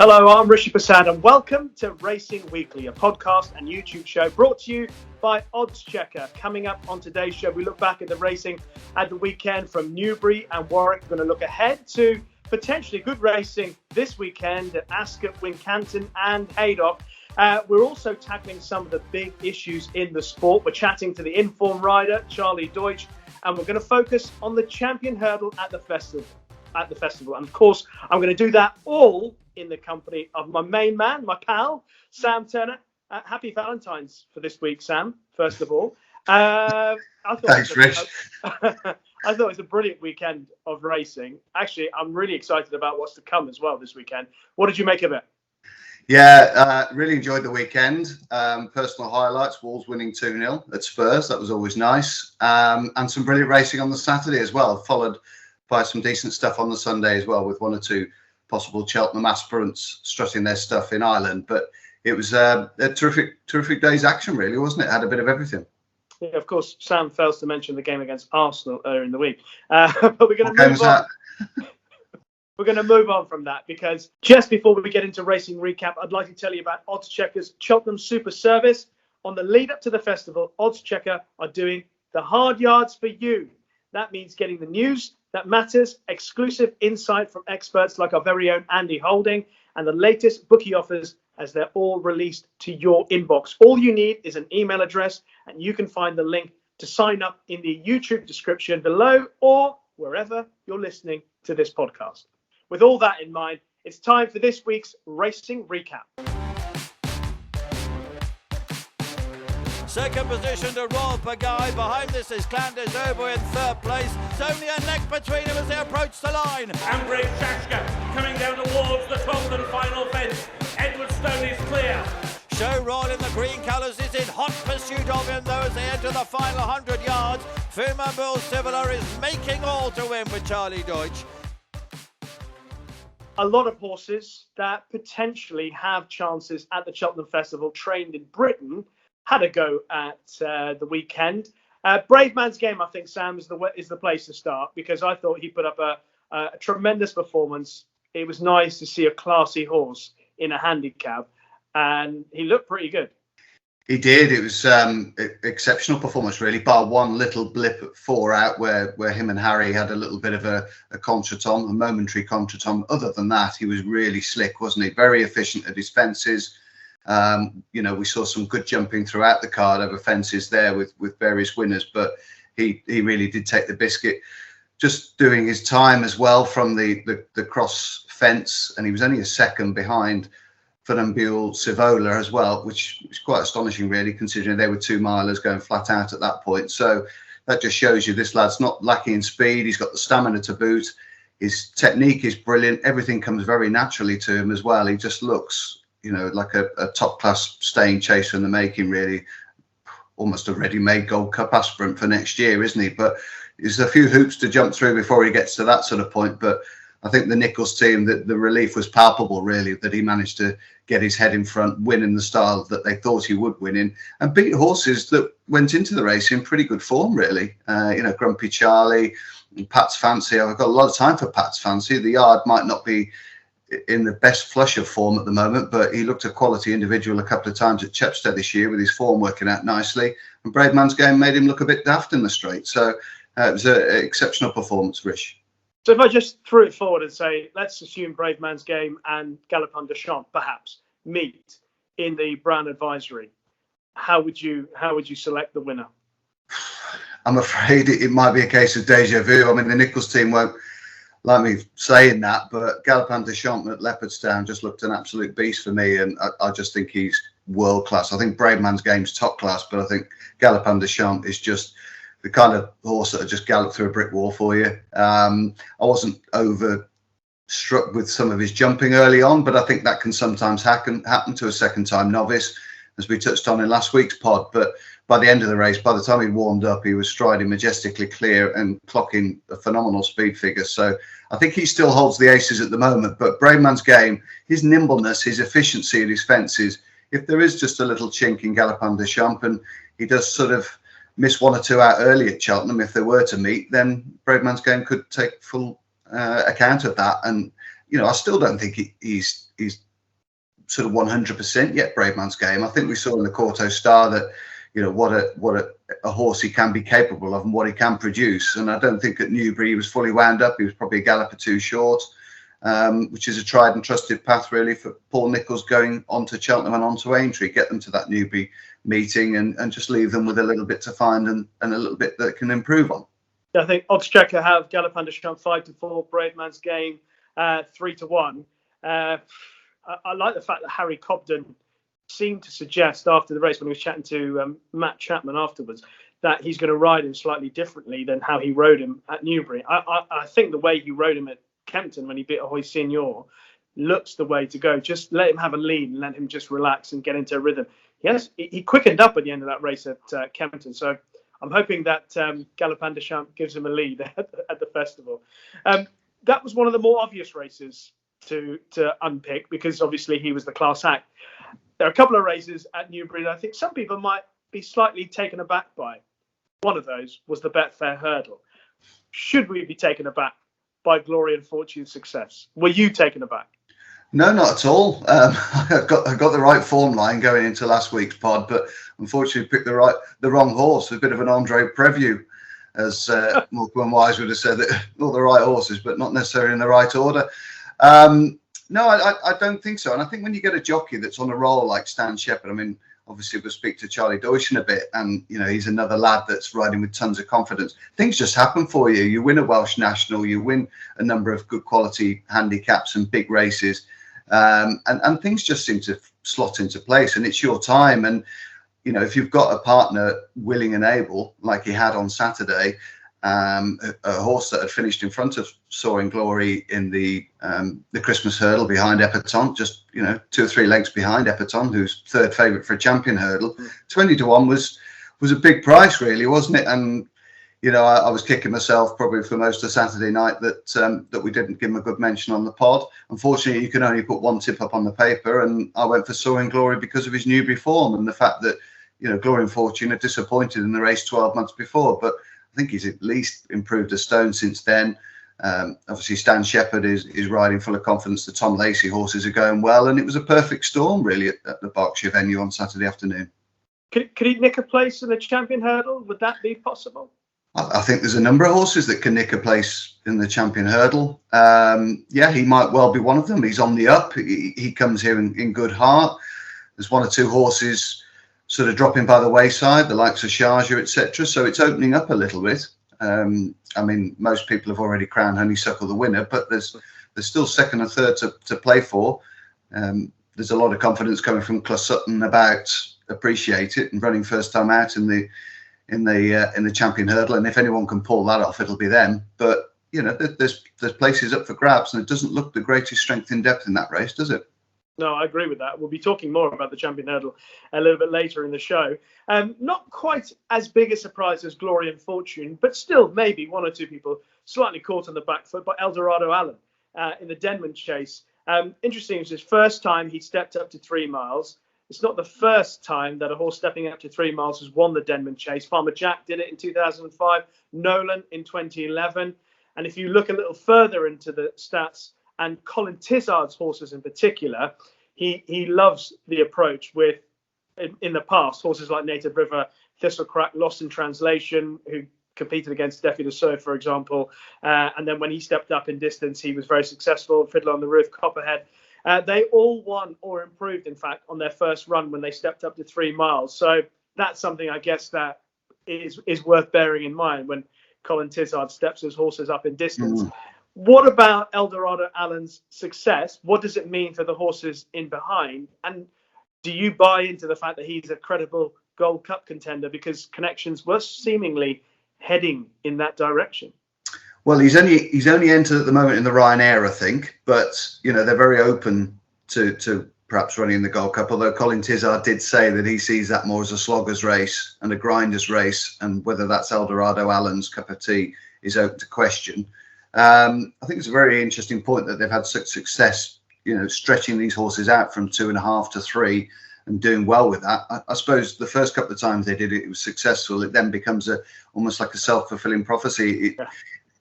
Hello, I'm Rishi Persad and welcome to Racing Weekly, a podcast and YouTube show brought to you by oddschecker. Coming up on today's show, we look back at the racing at the weekend from Newbury and Warwick. We're going to look ahead to potentially good racing this weekend at Ascot, Wincanton and Haydock. We're also tackling some of the big issues in the sport. We're chatting to the informed rider, Charlie Deutsch, and we're going to focus on the Champion Hurdle at the festival. And of course, I'm going to do that all in the company of my main man, my pal, Sam Turner. Happy Valentine's for this week, Sam, first of all. Thanks, Rich. I thought it was a brilliant weekend of racing. Actually, I'm really excited about what's to come as well this weekend. What did you make of it? Yeah, really enjoyed the weekend. Personal highlights, Wolves winning 2-0 at Spurs. That was always nice. And some brilliant racing on the Saturday as well, followed by some decent stuff on the Sunday as well, with one or two possible Cheltenham aspirants strutting their stuff in Ireland. But it was a terrific day's action, really, wasn't it? Had a bit of everything. Yeah, of course, Sam fails to mention the game against Arsenal earlier in the week. But we're going to move on. We're going to move on from that because just before we get into racing recap, I'd like to tell you about Oddschecker's Cheltenham Super Service. On the lead up to the festival, Oddschecker are doing the hard yards for you. That means getting the news that matters, exclusive insight from experts like our very own Andy Holding, and the latest bookie offers as they're all released to your inbox. All you need is an email address, and you can find the link to sign up in the YouTube description below or wherever you're listening to this podcast. With all that in mind, it's time for this week's Racing Recap. Second position to Royal Pagaille. Behind this is Clanders Oboe in third place. It's only a neck between them as they approach the line. Ambrose Shashka coming down towards the 12th and final fence. Edward Stone is clear. Show Royal in the green colours is in hot pursuit of him though as they enter the final 100 yards. Funambule Sivola is making all to win with Charlie Deutsch. A lot of horses that potentially have chances at the Cheltenham Festival trained in Britain had a go at the weekend. Brave Man's Game, I think, Sam, is the place to start because I thought he put up a tremendous performance. It was nice to see a classy horse in a handicap, and he looked pretty good. He did. It was exceptional performance, really, bar one little blip at 4 out where him and Harry had a little bit of a contretemps, a momentary contretemps. Other than that, he was really slick, wasn't he? Very efficient at his fences. We saw some good jumping throughout the card over fences there with various winners, but he really did take the biscuit. Just doing his time as well from the cross fence, and he was only a second behind Funambule Sivola as well, which is quite astonishing, really, considering they were 2-milers going flat out at that point. So that just shows you this lad's not lacking in speed. He's got the stamina to boot. His technique is brilliant. Everything comes very naturally to him as well. He just looks, like a top-class staying chaser in the making, really. Almost a ready-made Gold Cup aspirant for next year, isn't he? But there's a few hoops to jump through before he gets to that sort of point. But I think the Nichols team, the relief was palpable, really, that he managed to get his head in front, win in the style that they thought he would win in, and beat horses that went into the race in pretty good form, really. Grumpy Charlie, Pat's Fancy. I've got a lot of time for Pat's Fancy. The yard might not be in the best flush of form at the moment, but he looked a quality individual a couple of times at Chepstow this year with his form working out nicely. And Brave Man's Game made him look a bit daft in the straight. So it was an exceptional performance, Rish. So if I just threw it forward and say, let's assume Brave Man's Game and Galopin de Champ perhaps meet in the Brown Advisory, how would you select the winner? I'm afraid it might be a case of deja vu. I mean, the Nichols team won't like me saying that, but Galopin de Champ at Leopardstown just looked an absolute beast for me, and I just think he's world class. I think Brave Man's Game's top class, but I think Galopin de Champ is just the kind of horse that just galloped through a brick wall for you. I wasn't over struck with some of his jumping early on, but I think that can sometimes happen to a second-time novice, as we touched on in last week's pod. But by the end of the race, by the time he warmed up, he was striding majestically clear and clocking a phenomenal speed figure. So I think he still holds the aces at the moment. But Brave Man's Game, his nimbleness, his efficiency at his fences, if there is just a little chink in Galopin de Champ and he does sort of miss 1 or 2 out early at Cheltenham, if they were to meet, then Brave Man's Game could take full account of that. And, I still don't think he's sort of 100% yet Braveman's game. I think we saw in the Quarto Star that, you know, what a horse he can be capable of and what he can produce. And I don't think at Newbury he was fully wound up. He was probably a gallop or two short, which is a tried and trusted path really for Paul Nicholls going on to Cheltenham and on to Aintree, get them to that Newbury meeting and just leave them with a little bit to find and a little bit that can improve on. I think oddschecker have Galopin de Champ 5-4, Braveman's game 3-1. I like the fact that Harry Cobden seemed to suggest after the race when he was chatting to Matt Chapman afterwards that he's going to ride him slightly differently than how he rode him at Newbury. I think the way he rode him at Kempton when he beat Ahoy Senior looks the way to go. Just let him have a lead and let him just relax and get into a rhythm. Yes, he quickened up at the end of that race at Kempton, so I'm hoping that Galopin de Champ gives him a lead at the festival. That was one of the more obvious races to unpick because obviously he was the class act. There are a couple of races at Newbury that I think some people might be slightly taken aback by. One of those was the Betfair Hurdle. Should we be taken aback by Glory and Fortune's success? Were you taken aback? No, not at all. I got the right form line going into last week's pod, but unfortunately picked the wrong horse. A bit of an Andre Preview, as Morecambe Wise would have said, that all the right horses, but not necessarily in the right order. No, I don't think so. And I think when you get a jockey that's on a roll like Stan Shepherd, I mean, obviously we'll speak to Charlie Deutsch in a bit, and you know he's another lad that's riding with tons of confidence. Things just happen for you. You win a Welsh National, you win a number of good quality handicaps and big races, and things just seem to slot into place. And it's your time. And you know, if you've got a partner willing and able, like he had on Saturday, a horse that had finished in front of Soaring Glory in the Christmas Hurdle behind Epatante, just 2 or 3 lengths behind Epatante, who's third favourite for a Champion Hurdle. 20-1 was a big price, really, wasn't it? And I was kicking myself probably for most of Saturday night that we didn't give him a good mention on the pod. Unfortunately, you can only put one tip up on the paper, and I went for Soaring Glory because of his Newbury form and the fact that Glory and Fortune had disappointed in the race 12 months before, but I think he's at least improved a stone since then. Obviously, Stan Shepherd is riding full of confidence. The Tom Lacey horses are going well, and it was a perfect storm, really, at the Berkshire venue on Saturday afternoon. Could he nick a place in the Champion Hurdle? Would that be possible? I think there's a number of horses that can nick a place in the Champion Hurdle. He might well be one of them. He's on the up. He comes here in good heart. There's 1 or 2 horses sort of dropping by the wayside, the likes of Sharjah, etc. So it's opening up a little bit. I mean, most people have already crowned Honeysuckle the winner, but there's still second and third to play for. There's a lot of confidence coming from Clas Sutton about Appreciate It and running first time out in the Champion Hurdle, and if anyone can pull that off, it'll be them. But there's places up for grabs, and it doesn't look the greatest strength in depth in that race, does it? No, I agree with that. We'll be talking more about the Champion Hurdle a little bit later in the show. Not quite as big a surprise as Glory and Fortune, but still maybe 1 or 2 people slightly caught on the back foot by Eldorado Allen in the Denman Chase. Interesting, it was his first time he stepped up to 3 miles. It's not the first time that a horse stepping up to 3 miles has won the Denman Chase. Farmer Jack did it in 2005, Nolan in 2011. And if you look a little further into the stats, and Colin Tizard's horses in particular, he loves the approach with, in the past, horses like Native River, Thistlecrack, Lost in Translation, who competed against Defi de Sceaux, for example. And then when he stepped up in distance, he was very successful. Fiddler on the Roof, Copperhead. They all won or improved, in fact, on their first run when they stepped up to 3 miles. So that's something, I guess, that is worth bearing in mind when Colin Tizard steps his horses up in distance. What about Eldorado Allen's success? What does it mean for the horses in behind? And do you buy into the fact that he's a credible Gold Cup contender, because connections were seemingly heading in that direction? Well, he's only entered at the moment in the Ryanair, I think, but they're very open to perhaps running the Gold Cup. Although Colin Tizard did say that he sees that more as a slogger's race and a grinder's race, and whether that's Eldorado Allen's cup of tea is open to question. I think it's a very interesting point that they've had such success, stretching these horses out from 2.5 to 3 and doing well with that. I suppose the first couple of times they did it, it was successful. It then becomes almost like a self-fulfilling prophecy.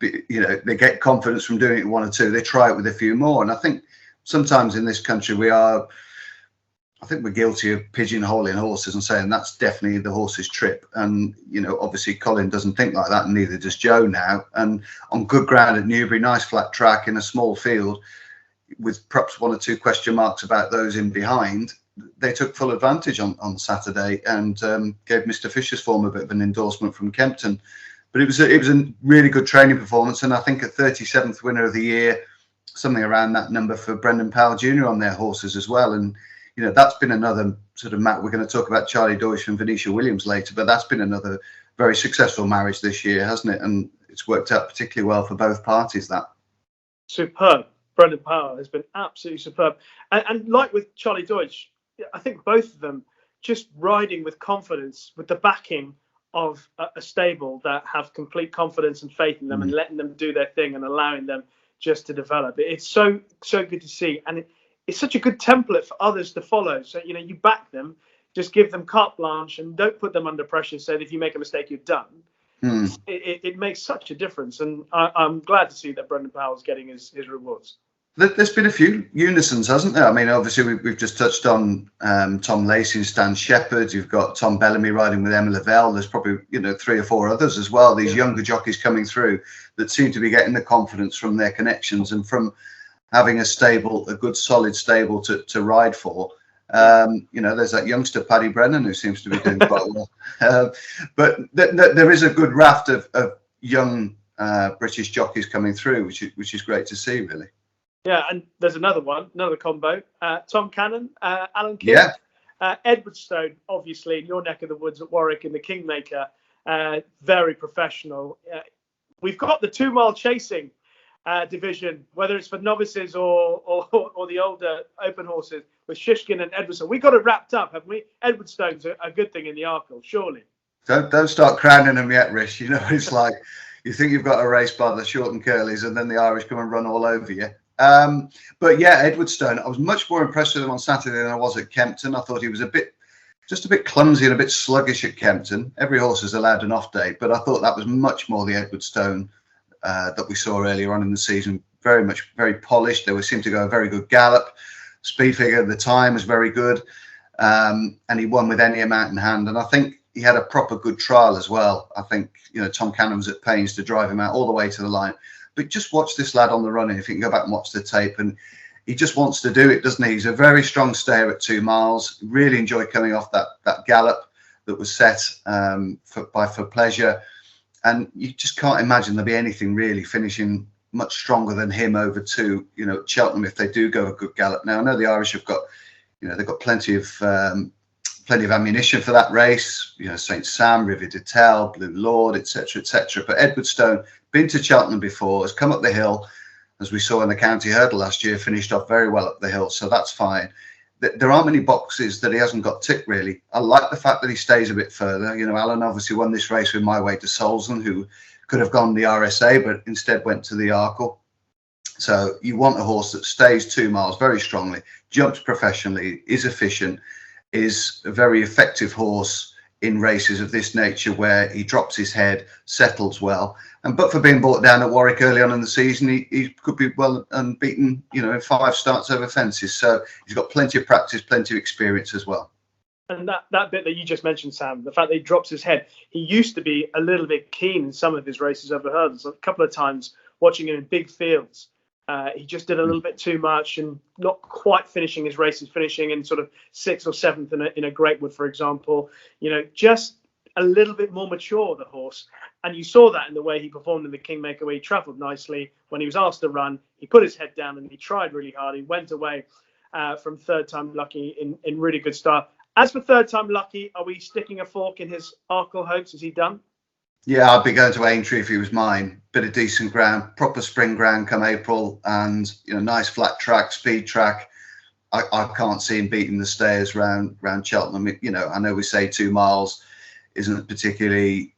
They get confidence from doing it 1 or 2. They try it with a few more. And I think sometimes in this country we are I think we're guilty of pigeonholing horses and saying that's definitely the horse's trip. And, you know, obviously Colin doesn't think like that, and neither does Joe now. And on good ground at Newbury, nice flat track in a small field, with perhaps one or two question marks about those in behind, they took full advantage on Saturday and gave Mr. Fisher's form a bit of an endorsement from Kempton. But it was a really good training performance, and I think a 37th winner of the year, something around that number for Brendan Powell Jr. on their horses as well. And you know, that's been another sort of we're going to talk about Charlie Deutsch and Venetia Williams later, but that's been another very successful marriage this year, hasn't it? And it's worked out particularly well for both parties. That superb. Brendan Powell has been absolutely superb, and like with Charlie Deutsch, I think both of them just riding with confidence, with the backing of a stable that have complete confidence and faith in them, and letting them do their thing and allowing them just to develop. It's so good to see, and it's such a good template for others to follow. So, you know, you back them, just give them carte blanche and don't put them under pressure. So that if you make a mistake, you're done. It makes such a difference. And I'm glad to see that Brendan Powell's getting his rewards. There's been a few unisons, hasn't there? I mean, obviously, we've just touched on Tom Lacey and Stan Shepherd. You've got Tom Bellamy riding with Emma Lavelle. There's probably, you know, 3 or 4 others as well. These younger jockeys coming through that seem to be getting the confidence from their connections and from having a good solid stable to ride for. You know, there's that youngster Paddy Brennan who seems to be doing quite well. But there is a good raft of young British jockeys coming through, which is great to see, really. Yeah, and there's another combo. Tom Cannon, Alan King, Edwardstone, obviously in your neck of the woods at Warwick in the Kingmaker, very professional. We've got the 2 mile chasing division, whether it's for novices or the older open horses with Shishkin and Edwardstone. We got it wrapped up, haven't we? Edwardstone's a good thing in the Arkle, surely. Don't start crowning them yet, Rish. You know, it's like you think you've got a race by the short and curlies, and then the Irish come and run all over you. But yeah, Edwardstone, I was much more impressed with him on Saturday than I was at Kempton. I thought he was just a bit clumsy and a bit sluggish at Kempton. Every horse is allowed an off day, but I thought that was much more the Edwardstone that we saw earlier on in the season. Very polished. They seemed to go a very good gallop. Speed figure at the time was very good, and he won with any amount in hand. And I think he had a proper good trial as well. I think, you know, Tom Cannon was at pains to drive him out all the way to the line. But just watch this lad on the run, and if you can go back and watch the tape, and he just wants to do it, doesn't he? He's a very strong stayer at 2 miles. Really enjoyed coming off that gallop that was set for pleasure. And you just can't imagine there'll be anything really finishing much stronger than him over to, you know, Cheltenham if they do go a good gallop. Now I know the Irish have got, you know, they've got plenty of ammunition for that race. You know, St Sam, River Detel, Blue Lord, etc., etc. But Edwardstone, been to Cheltenham before, has come up the hill, as we saw in the County Hurdle last year, finished off very well up the hill, so that's fine. There aren't many boxes that he hasn't got ticked, really. I like the fact that he stays a bit further. You know, Alan obviously won this race with My Way to Solzen, who could have gone the RSA, but instead went to the Arkle. So you want a horse that stays 2 miles very strongly, jumps professionally, is efficient, is a very effective horse in races of this nature where he drops his head, settles well. But for being brought down at Warwick early on in the season, he could be well unbeaten, you know, in 5 starts over fences. So he's got plenty of practice, plenty of experience as well. And that bit that you just mentioned, Sam, the fact that he drops his head, he used to be a little bit keen in some of his races over hurdles. A couple of times watching him in big fields, he just did a little bit too much and not quite finishing his races, finishing in sort of 6th or 7th in a Greatwood, for example. You know, just a little bit more mature, the horse. And you saw that in the way he performed in the Kingmaker, where he travelled nicely. When he was asked to run, he put his head down and he tried really hard. He went away from Third Time Lucky in really good style. As for Third Time Lucky, are we sticking a fork in his Arkle hopes? Is he done? Yeah, I'd be going to Aintree if he was mine. Bit of decent ground, proper spring ground come April, and, you know, nice flat track, speed track. I can't see him beating the stayers round Cheltenham. You know, I know we say 2 miles isn't particularly,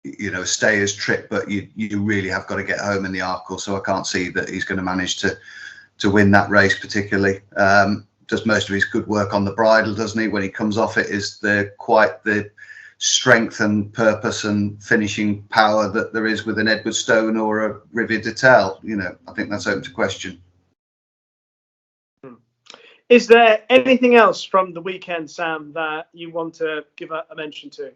you know, a stayer's trip, but you really have got to get home in the Arkle. So I can't see that he's going to manage to win that race particularly. Does most of his good work on the bridle, doesn't he? When he comes off it, is quite the strength and purpose and finishing power that there is with an Edwardstone or a Rivière de Tel. You know, I think that's open to question. Is there anything else from the weekend, Sam, that you want to give a mention to?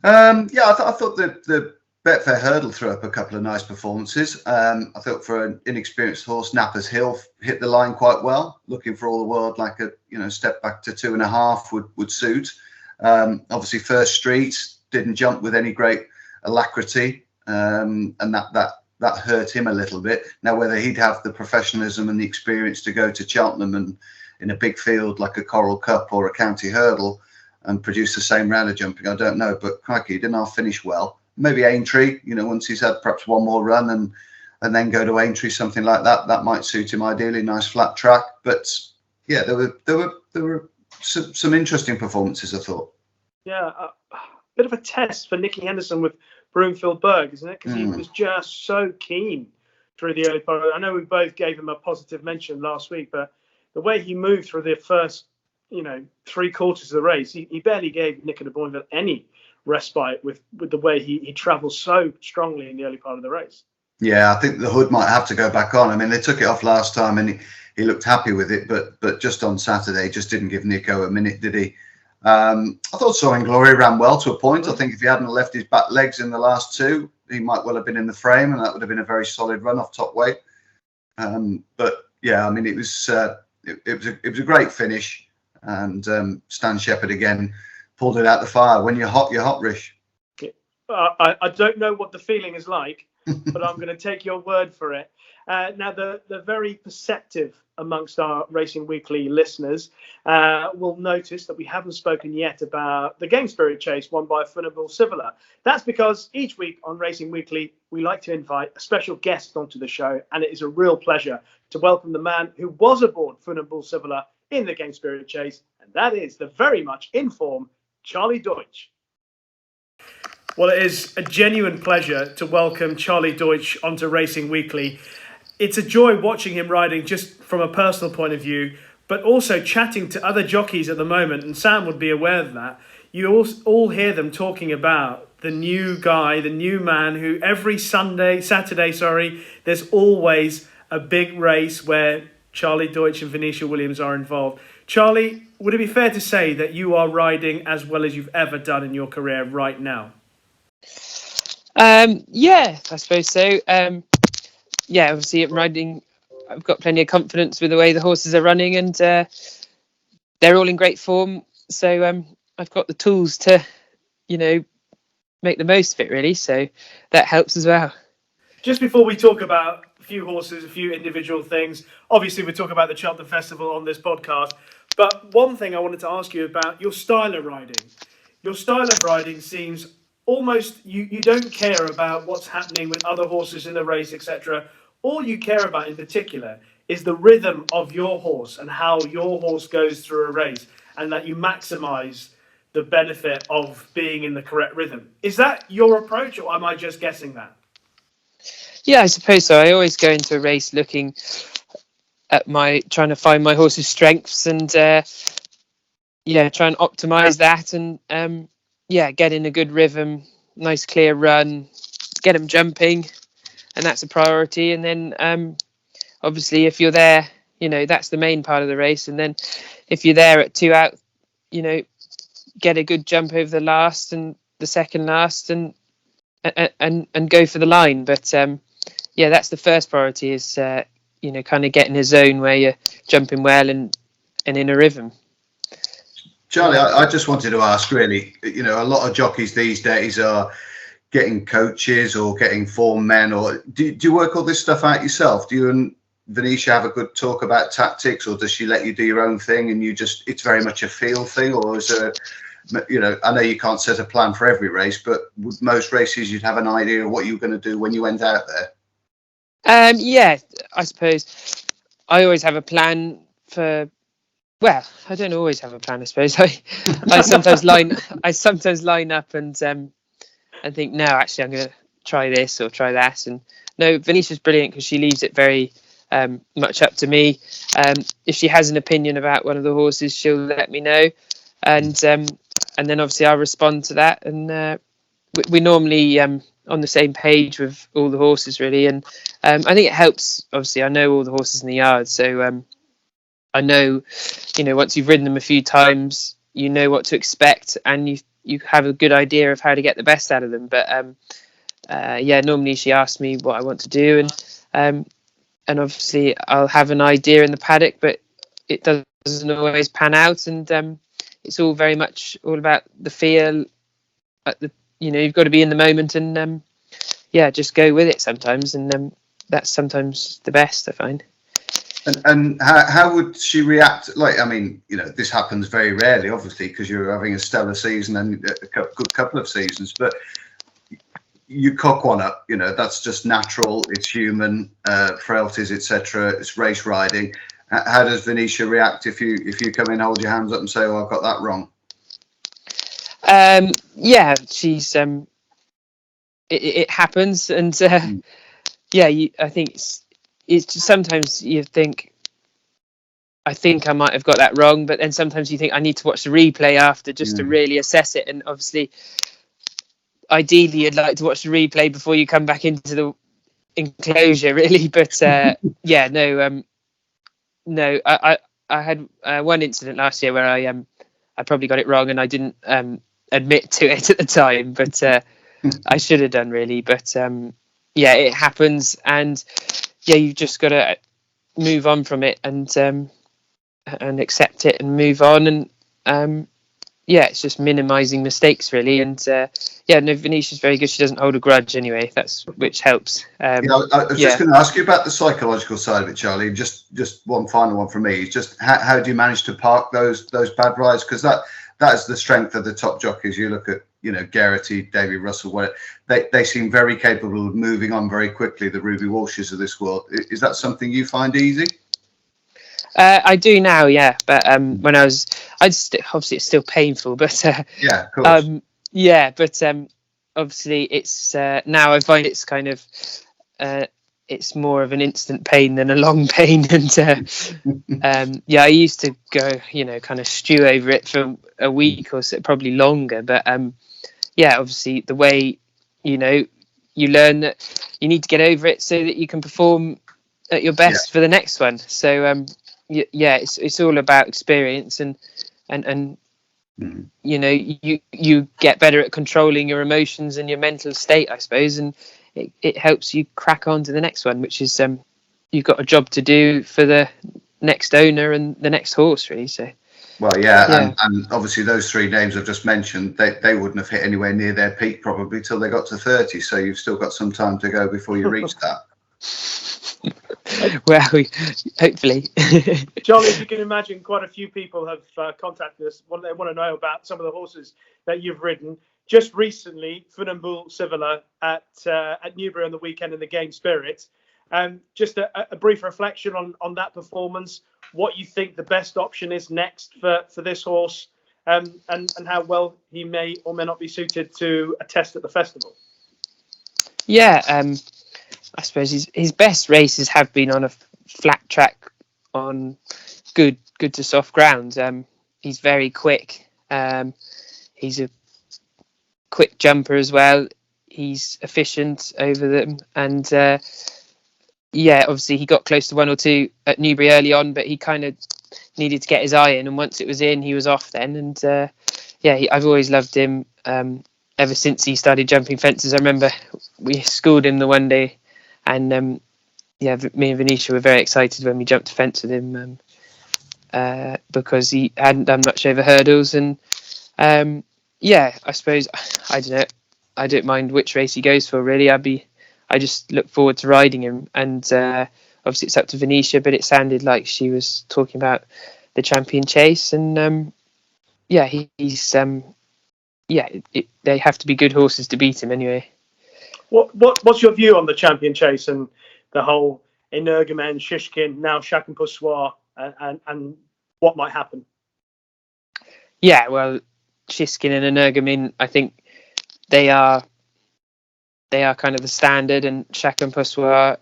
I thought the Betfair Hurdle threw up a couple of nice performances. I thought for an inexperienced horse, Napper's Hill hit the line quite well. Looking for all the world like a step back to 2.5 would suit. Obviously, First Street didn't jump with any great alacrity, and that hurt him a little bit. Now, whether he'd have the professionalism and the experience to go to Cheltenham and in a big field like a Coral Cup or a County Hurdle and produce the same round of jumping, I don't know. But crikey, he didn't half finish well. Maybe Aintree, once he's had perhaps one more run and then go to Aintree, something like that, that might suit him ideally. Nice flat track. But yeah, there were some interesting performances, I thought. Yeah, a bit of a test for Nicky Henderson with Broomfield Berg, isn't it? Because he was just so keen through the early part. I know we both gave him a positive mention last week, but the way he moved through the first, 3 quarters of the race, he barely gave Nicky de Boinville any respite with the way he travels so strongly in the early part of the race. Yeah, I think the hood might have to go back on. I mean, they took it off last time and he looked happy with it, but just on Saturday, just didn't give Nico a minute, did he? I thought Soaring Glory ran well to a point. I think if he hadn't left his back legs in the last 2, he might well have been in the frame, and that would have been a very solid run off top weight. But yeah, I mean, it was a great finish, and Stan Shepherd again pulled it out the fire. When you're hot, Rish. I don't know what the feeling is like, but I'm going to take your word for it. Now, the very perceptive amongst our Racing Weekly listeners will notice that we haven't spoken yet about the Game Spirit Chase won by Funambule Sivola. That's because each week on Racing Weekly, we like to invite a special guest onto the show, and it is a real pleasure to welcome the man who was aboard Funambule Sivola in the Game Spirit Chase, and that is the very much in form Charlie Deutsch. Well, it is a genuine pleasure to welcome Charlie Deutsch onto Racing Weekly. It's a joy watching him riding just from a personal point of view, but also chatting to other jockeys at the moment, and Sam would be aware of that. You all hear them talking about the new guy, the new man who every Saturday, there's always a big race where Charlie Deutsch and Venetia Williams are involved. Charlie, would it be fair to say that you are riding as well as you've ever done in your career right now? Yeah, I suppose so. Yeah, obviously I'm riding. I've got plenty of confidence with the way the horses are running, and they're all in great form. So I've got the tools to, make the most of it, really. So that helps as well. Just before we talk about a few horses, a few individual things, obviously we talk about the Cheltenham Festival on this podcast. But one thing I wanted to ask you about your style of riding. Your style of riding seems almost you don't care about what's happening with other horses in the race, etc. All you care about in particular is the rhythm of your horse and how your horse goes through a race, and that you maximize the benefit of being in the correct rhythm. Is that your approach, or am I just guessing that? Yeah, I suppose so. I always go into a race looking at trying to find my horse's strengths and try and optimize that, and get in a good rhythm, nice clear run, get them jumping, and that's a priority. And then obviously if you're there, that's the main part of the race. And then if you're there at 2 out, get a good jump over the last and the second last and go for the line. But that's the first priority is kind of getting a zone where you're jumping well and in a rhythm. Charlie, I just wanted to ask, really, a lot of jockeys these days are getting coaches or getting form men, or do you work all this stuff out yourself? Do you and Venetia have a good talk about tactics, or does she let you do your own thing and it's very much a feel thing? Or is there, I know you can't set a plan for every race, but with most races you'd have an idea of what you were going to do when you went out there? Yeah, I suppose I always have a plan for. Well, I don't always have a plan. I suppose I sometimes line up and think, no, actually, I'm going to try this or try that. And no, Venetia's brilliant because she leaves it very much up to me. If she has an opinion about one of the horses, she'll let me know, and then obviously I'll respond to that. And we're normally on the same page with all the horses, really. And I think it helps. Obviously, I know all the horses in the yard, so. I know, once you've ridden them a few times, you know what to expect, and you have a good idea of how to get the best out of them. But normally she asks me what I want to do, and obviously I'll have an idea in the paddock, but it doesn't always pan out, and it's all very much all about the feel. You've got to be in the moment, and just go with it sometimes, and that's sometimes the best, I find. And how would she react? This happens very rarely, obviously, because you're having a stellar season and a good couple of seasons. But you cock one up, that's just natural. It's human, frailties, etc. It's race riding. How does Venetia react if you come in, hold your hands up, and say, "Oh, I've got that wrong"? She's it happens, and I think it's just, sometimes you think, I think I might have got that wrong, but then sometimes you think I need to watch the replay after just to really assess it. And obviously, ideally, you'd like to watch the replay before you come back into the enclosure, really. But no, I had one incident last year where I probably got it wrong, and I didn't admit to it at the time, but I should have done, really. But it happens, and you've just got to move on from it and accept it and move on, and it's just minimizing mistakes, really. And Venetia's very good. She doesn't hold a grudge anyway, which helps. I was just going to ask you about the psychological side of it, Charlie. Just one final one from me. Just how do you manage to park those bad rides? Because that is the strength of the top jockeys. You look at Geraghty, Davy Russell, they seem very capable of moving on very quickly, the Ruby Walshes of this world. Is that something you find easy? I do now, yeah. But when obviously it's still painful, but yeah, of course. But obviously it's now I find it's kind of it's more of an instant pain than a long pain, and I used to go, kind of stew over it for a week or so, probably longer. But obviously the way you learn that you need to get over it so that you can perform at your best for the next one. So it's all about experience, and you get better at controlling your emotions and your mental state, I suppose, and it helps you crack on to the next one, which is you've got a job to do for the next owner and the next horse, really. So and obviously those three names I've just mentioned, they wouldn't have hit anywhere near their peak probably till they got to 30, so you've still got some time to go before you reach that. Well, hopefully. Charlie, as you can imagine, quite a few people have contacted us. They want to know about some of the horses that you've ridden. Just recently, Funambule Sivola at Newbury on the weekend in the Game Spirit. Just a brief reflection on that performance, what you think the best option is next for this horse, and how well he may or may not be suited to a test at the festival. I suppose his best races have been on a flat track on good to soft ground. He's very quick. He's a quick jumper as well. He's efficient over them, and obviously he got close to 1 or 2 at Newbury early on, but he kind of needed to get his eye in, and once it was in, he was off then. And I've always loved him ever since he started jumping fences. I remember we schooled him the one day, and me and Venetia were very excited when we jumped a fence with him, because he hadn't done much over hurdles. And I suppose, I don't know, I don't mind which race he goes for, really. I just look forward to riding him, and obviously it's up to Venetia, but it sounded like she was talking about the Champion Chase, and he's they have to be good horses to beat him anyway. What's your view on the Champion Chase and the whole Energumen, Shishkin, now Chacun Pour Soi, and what might happen? Yeah, well, Shishkin and Energumen, I think they are kind of the standard, and Chacun Pour Soi,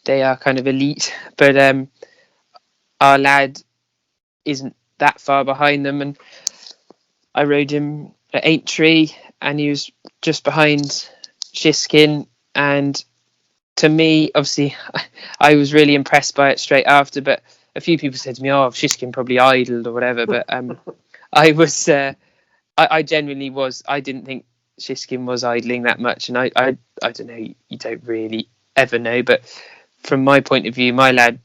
they are kind of elite, but our lad isn't that far behind them, and I rode him at Aintree, and he was just behind Shishkin, and to me, obviously, I was really impressed by it straight after, but a few people said to me, "Oh, Shishkin probably idled or whatever," but I was, I genuinely was. I didn't think Shishkin was idling that much, and I don't know. You don't really ever know, but from my point of view, my lad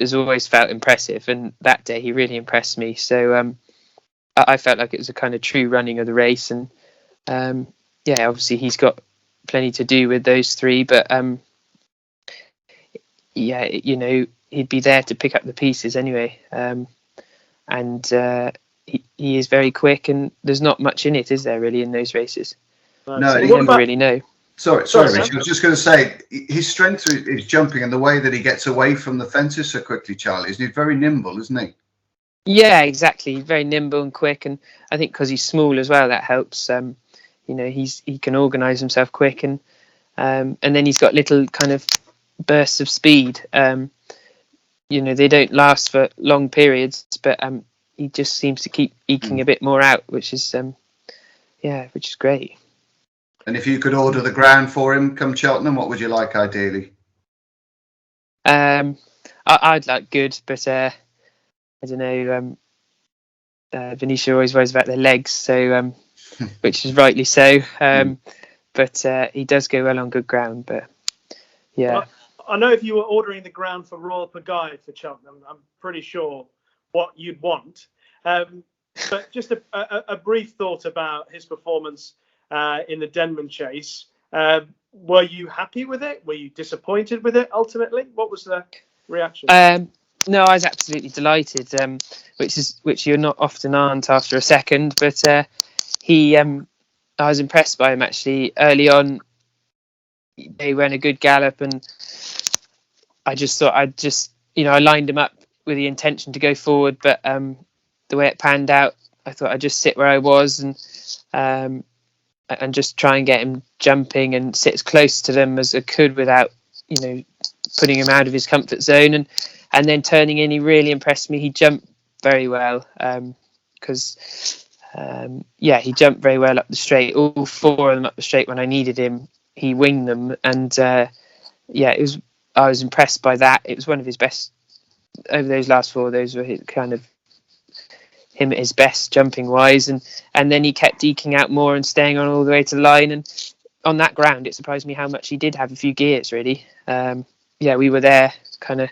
has always felt impressive, and that day he really impressed me. So I felt like it was a kind of true running of the race, and obviously he's got plenty to do with those three, but he'd be there to pick up the pieces anyway. He is very quick, and there's not much in it, is there, really, in those races? No, you never really know. Sorry, Rich. I was just going to say, his strength is jumping, and the way that he gets away from the fences so quickly, Charlie. He's very nimble, isn't he? Yeah, exactly. Very nimble and quick, and I think because he's small as well, that helps. He can organise himself quick, and then he's got little kind of bursts of speed. They don't last for long periods, but he just seems to keep eking a bit more out, which is great. And if you could order the ground for him come Cheltenham, what would you like ideally? I'd like good, but I don't know. Venetia always worries about their legs, so which is rightly so. But he does go well on good ground. But yeah, well, I know if you were ordering the ground for Royal Pagaille for Cheltenham, I'm pretty sure what you'd want. But just a brief thought about his performance in the Denman Chase. Were you happy with it? Were you disappointed with it ultimately? What was the reaction? No, I was absolutely delighted, which you're not often aren't after a second. But I was impressed by him actually early on. They ran a good gallop, and I just thought I lined him up with the intention to go forward, but the way it panned out, I thought I'd just sit where I was and just try and get him jumping and sit as close to them as I could without, putting him out of his comfort zone. And then turning in, he really impressed me. He jumped very well because he jumped very well up the straight. All four of them up the straight when I needed him, he winged them, and I was impressed by that. It was one of his best over those last four. Those were him at his best jumping wise, and then he kept eking out more and staying on all the way to the line. And on that ground, it surprised me how much he did have a few gears really. We were there kind of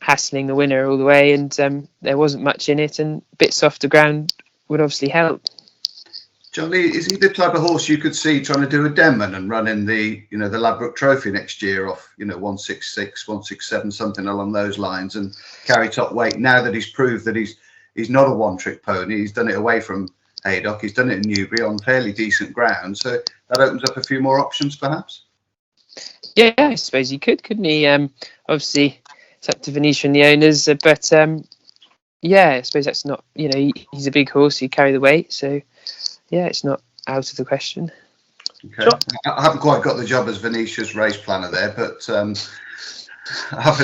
hassling the winner all the way, and there wasn't much in it, and a bit softer ground would obviously help. Johnny, is he the type of horse you could see trying to do a Denman and run in the Ladbroke Trophy next year off 166, 167, something along those lines, and carry top weight now that he's proved that he's not a one-trick pony? He's done it away from Haydock, he's done it in Newbury on fairly decent ground, so that opens up a few more options perhaps. Yeah, I suppose he couldn't he? Obviously it's up to Venetia and the owners, but I suppose that's not, he's a big horse, he'd carry the weight, so yeah, it's not out of the question. Okay. I haven't quite got the job as Venetia's race planner there, but I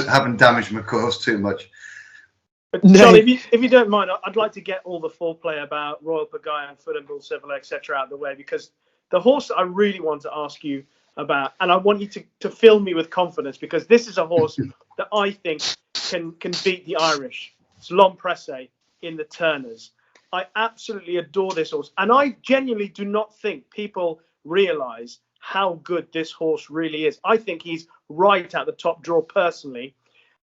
haven't damaged my course too much. But Charlie, if you don't mind, I'd like to get all the foreplay about Royal Pagaille and Funambule, Sivola, etc. out of the way, because the horse I really want to ask you about, and I want you to fill me with confidence, because this is a horse that I think can beat the Irish. It's L'Empresse in the Turners. I absolutely adore this horse, and I genuinely do not think people realise how good this horse really is. I think he's right at the top draw personally,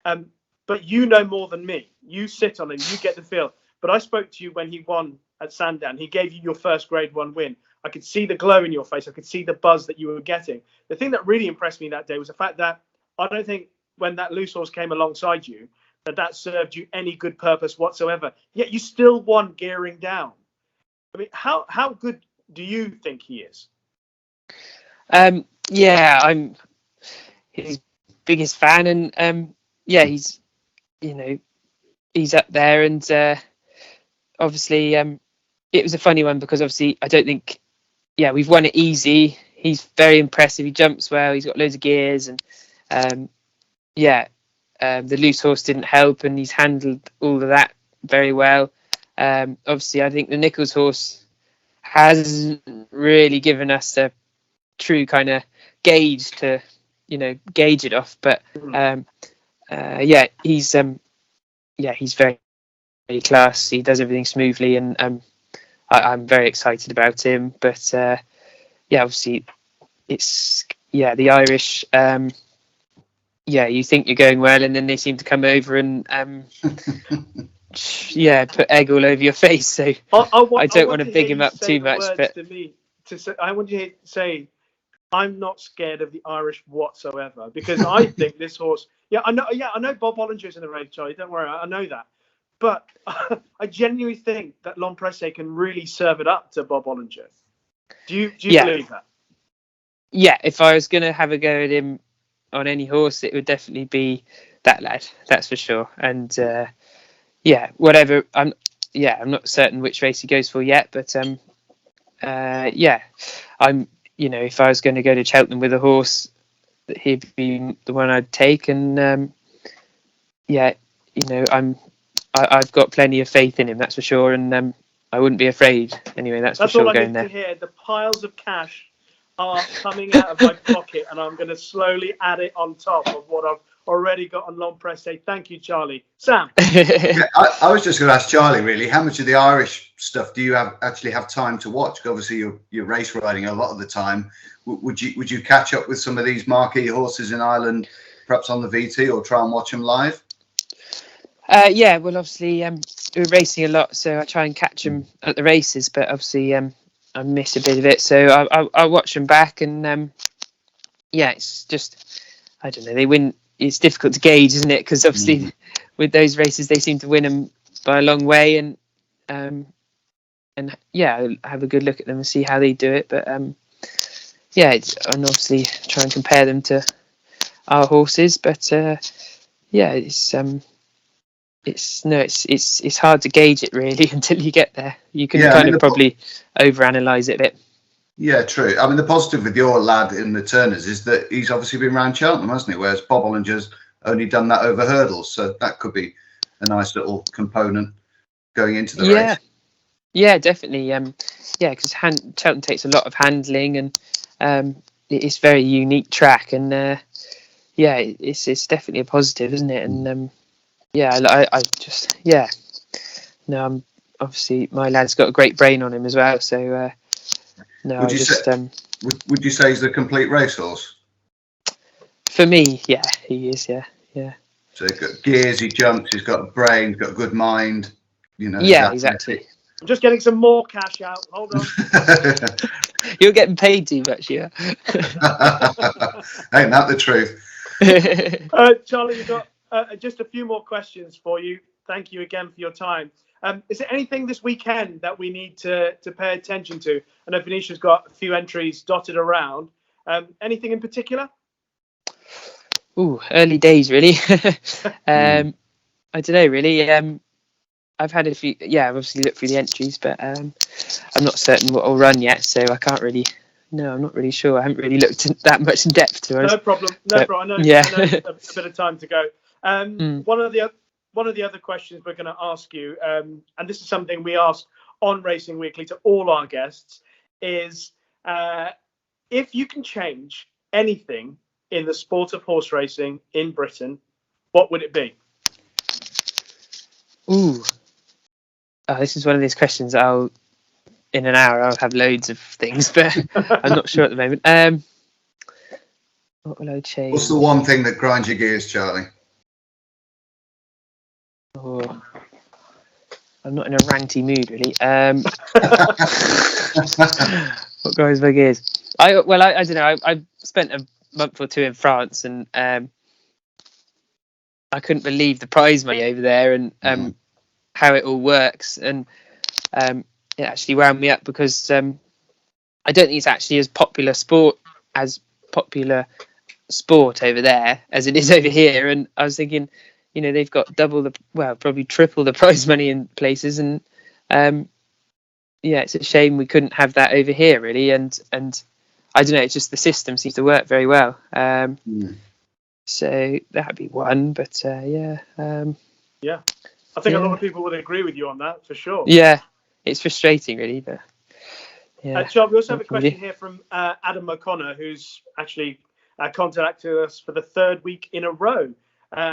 but you know more than me. You sit on him, you get the feel. But I spoke to you when he won at Sandown. He gave you your first Grade 1 win. I could see the glow in your face. I could see the buzz that you were getting. The thing that really impressed me that day was the fact that I don't think when that loose horse came alongside you, that served you any good purpose whatsoever. Yet you still won gearing down. I mean, how good do you think he is? I'm his biggest fan, and he's he's up there, and obviously it was a funny one because obviously I don't think we've won it easy. He's very impressive. He jumps well. He's got loads of gears, and the loose horse didn't help, and he's handled all of that very well. Obviously, I think the Nichols horse has really given us a true kind of gauge to, gauge it off. But he's yeah, he's very, very class. He does everything smoothly, and I'm very excited about him. But yeah, obviously it's the Irish. You think you're going well, and then they seem to come over and put egg all over your face. So I don't want to big him up too much. But I want you to say, I'm not scared of the Irish whatsoever, because I think this horse. I know Bob Bollinger's in the race, Charlie. Don't worry, I know that. But I genuinely think that L'Imprese can really serve it up to Bob Bollinger. Do you believe that? Yeah, if I was going to have a go at him on any horse, it would definitely be that lad. That's for sure. And whatever. I'm not certain which race he goes for yet, but I'm. If I was going to go to Cheltenham with a horse, he'd be the one I'd take. And I've got plenty of faith in him, that's for sure. And I wouldn't be afraid. Anyway, that's for sure. All I going need there. To hear. The piles of cash are coming out of my pocket, and I'm going to slowly add it on top of what I've already got on L'Imprese. Thank you, Charlie. Sam? I was just going to ask Charlie, really, how much of the Irish stuff do you actually have time to watch? Obviously, you're race riding a lot of the time. Would you catch up with some of these marquee horses in Ireland, perhaps on the VT, or try and watch them live? Well, obviously, we're racing a lot, so I try and catch them at the races, but obviously I miss a bit of it, so I watch them back, and it's just, I don't know, they win. It's difficult to gauge, isn't it? Because obviously with those races, they seem to win them by a long way, and I'll have a good look at them and see how they do it. But and obviously try and compare them to our horses. But it's hard to gauge it really until you get there. You can probably overanalyze it a bit. Yeah, true. I mean, the positive with your lad in the Turners is that he's obviously been around Cheltenham, hasn't he? Whereas Bob Bollinger's only done that over hurdles, so that could be a nice little component going into the race. Yeah, definitely. Because Cheltenham takes a lot of handling, and it's very unique track, and it's definitely a positive, isn't it? And obviously my lad's got a great brain on him as well, so. Would you say he's the complete racehorse? For me, yeah, he is. Yeah. So he's got gears, he jumps, he's got a brain, he's got a good mind. Yeah, exactly. I'm just getting some more cash out. Hold on. You're getting paid too much, yeah. Ain't that the truth? Charlie, we've got just a few more questions for you. Thank you again for your time. Is there anything this weekend that we need to pay attention to? I know Venetia's got a few entries dotted around. Anything in particular? Early days, really. I don't know, really. I've had a few. Yeah, I've obviously looked through the entries, but I'm not certain what will run yet, so I can't really. No, I'm not really sure. I haven't really looked that much in depth, to be honest. No problem. I know a bit of time to go. One of the other questions we're going to ask you, and this is something we ask on Racing Weekly to all our guests, is if you can change anything in the sport of horse racing in Britain, what would it be? This is one of these questions in an hour I'll have loads of things, but I'm not sure at the moment. What will I change? What's the one thing that grinds your gears, Charlie? I'm not in a ranty mood, really. What grinds my gears? I don't know. I spent a month or two in France, and I couldn't believe the prize money over there, and how it all works, and it actually wound me up, because I don't think it's actually as popular sport over there as it is over here. And I was thinking, they've got probably triple the prize money in places, and it's a shame we couldn't have that over here, really. And I don't know, it's just the system seems to work very well. So that'd be one, but I think a lot of people would agree with you on that, for sure. Yeah, it's frustrating, really, but yeah. Charles, we also have a question here from Adam O'Connor, who's actually contacted us for the third week in a row.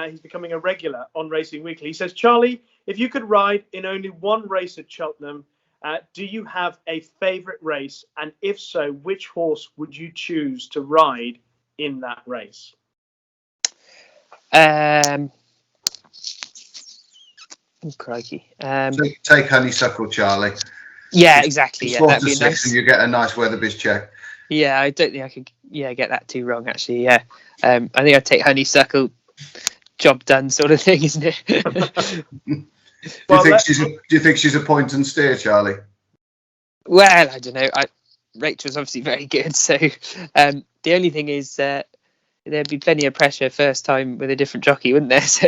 He's becoming a regular on Racing Weekly. He says, Charlie, if you could ride in only one race at Cheltenham, do you have a favourite race? And if so, which horse would you choose to ride in that race? Crikey. Take Honeysuckle, Charlie. Yeah, exactly. Yeah, that'd be nice. And you get a nice Weatherby's check. Yeah, I don't think I could. Yeah, get that too wrong. Actually, yeah. I think I'd take Honeysuckle. Job done, sort of thing, isn't it? Do you think she's a point and steer, Charlie? Well, I don't know. Rachel's obviously very good. So the only thing is there'd be plenty of pressure first time with a different jockey, wouldn't there? So,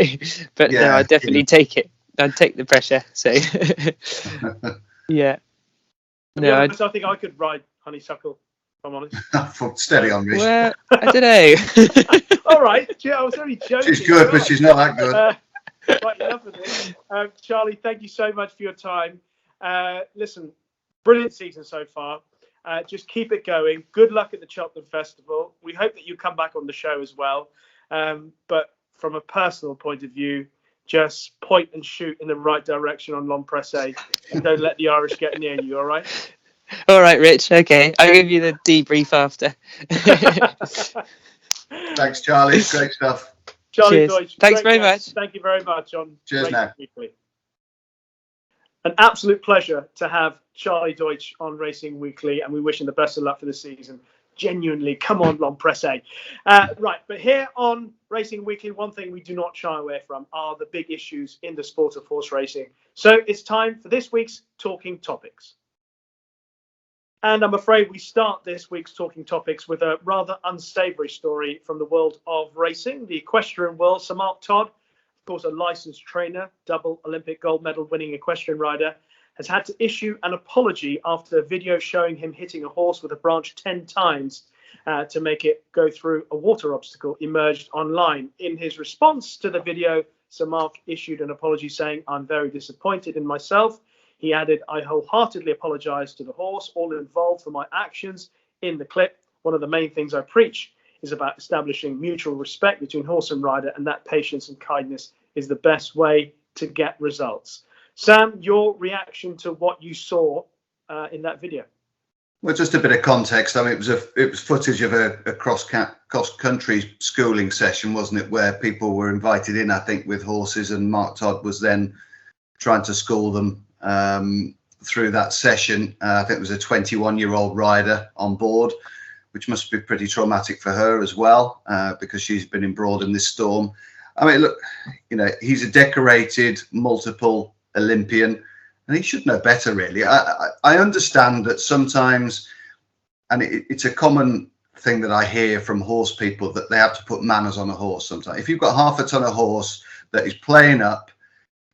but yeah, no, I'd definitely take it. I'd take the pressure. So yeah. No, I think I could ride Honeysuckle. If I'm honest. Steady on, Rishi. Well, I don't know. All right, I was only joking. She's good, but she's not that good. Right, enough of this. Charlie, thank you so much for your time. Listen, brilliant season so far. Just keep it going. Good luck at the Cheltenham Festival. We hope that you come back on the show as well. But from a personal point of view, just point and shoot in the right direction on Long Pressé and don't let the Irish get near you, all right? All right, Rich. Okay, I'll give you the debrief after. Thanks, Charlie. Great stuff. Charlie Deutsch. Thanks very much. Thank you very much on Cheers now. Weekly. An absolute pleasure to have Charlie Deutsch on Racing Weekly, and we wish him the best of luck for the season. Genuinely, come on, Long Pressé. Right, but here on Racing Weekly, one thing we do not shy away from are the big issues in the sport of horse racing. So it's time for this week's Talking Topics. And I'm afraid we start this week's Talking Topics with a rather unsavoury story from the world of racing, the equestrian world. Sir Mark Todd, of course, a licensed trainer, double Olympic gold medal winning equestrian rider, has had to issue an apology after a video showing him hitting a horse with a branch 10 times to make it go through a water obstacle emerged online. In his response to the video, Sir Mark issued an apology saying, "I'm very disappointed in myself." He added, "I wholeheartedly apologise to the horse, all involved, for my actions in the clip. One of the main things I preach is about establishing mutual respect between horse and rider, and that patience and kindness is the best way to get results." Sam, your reaction to what you saw in that video? Well, just a bit of context. I mean, it was footage of a cross-country schooling session, wasn't it, where people were invited in, I think, with horses, and Mark Todd was then trying to school them through that session. I think it was a 21-year-old rider on board, which must be pretty traumatic for her as well, because she's been embroiled in this storm. I mean, look, he's a decorated multiple Olympian, and he should know better, really. I understand that sometimes, and it's a common thing that I hear from horse people, that they have to put manners on a horse sometimes. If you've got half a ton of horse that is playing up,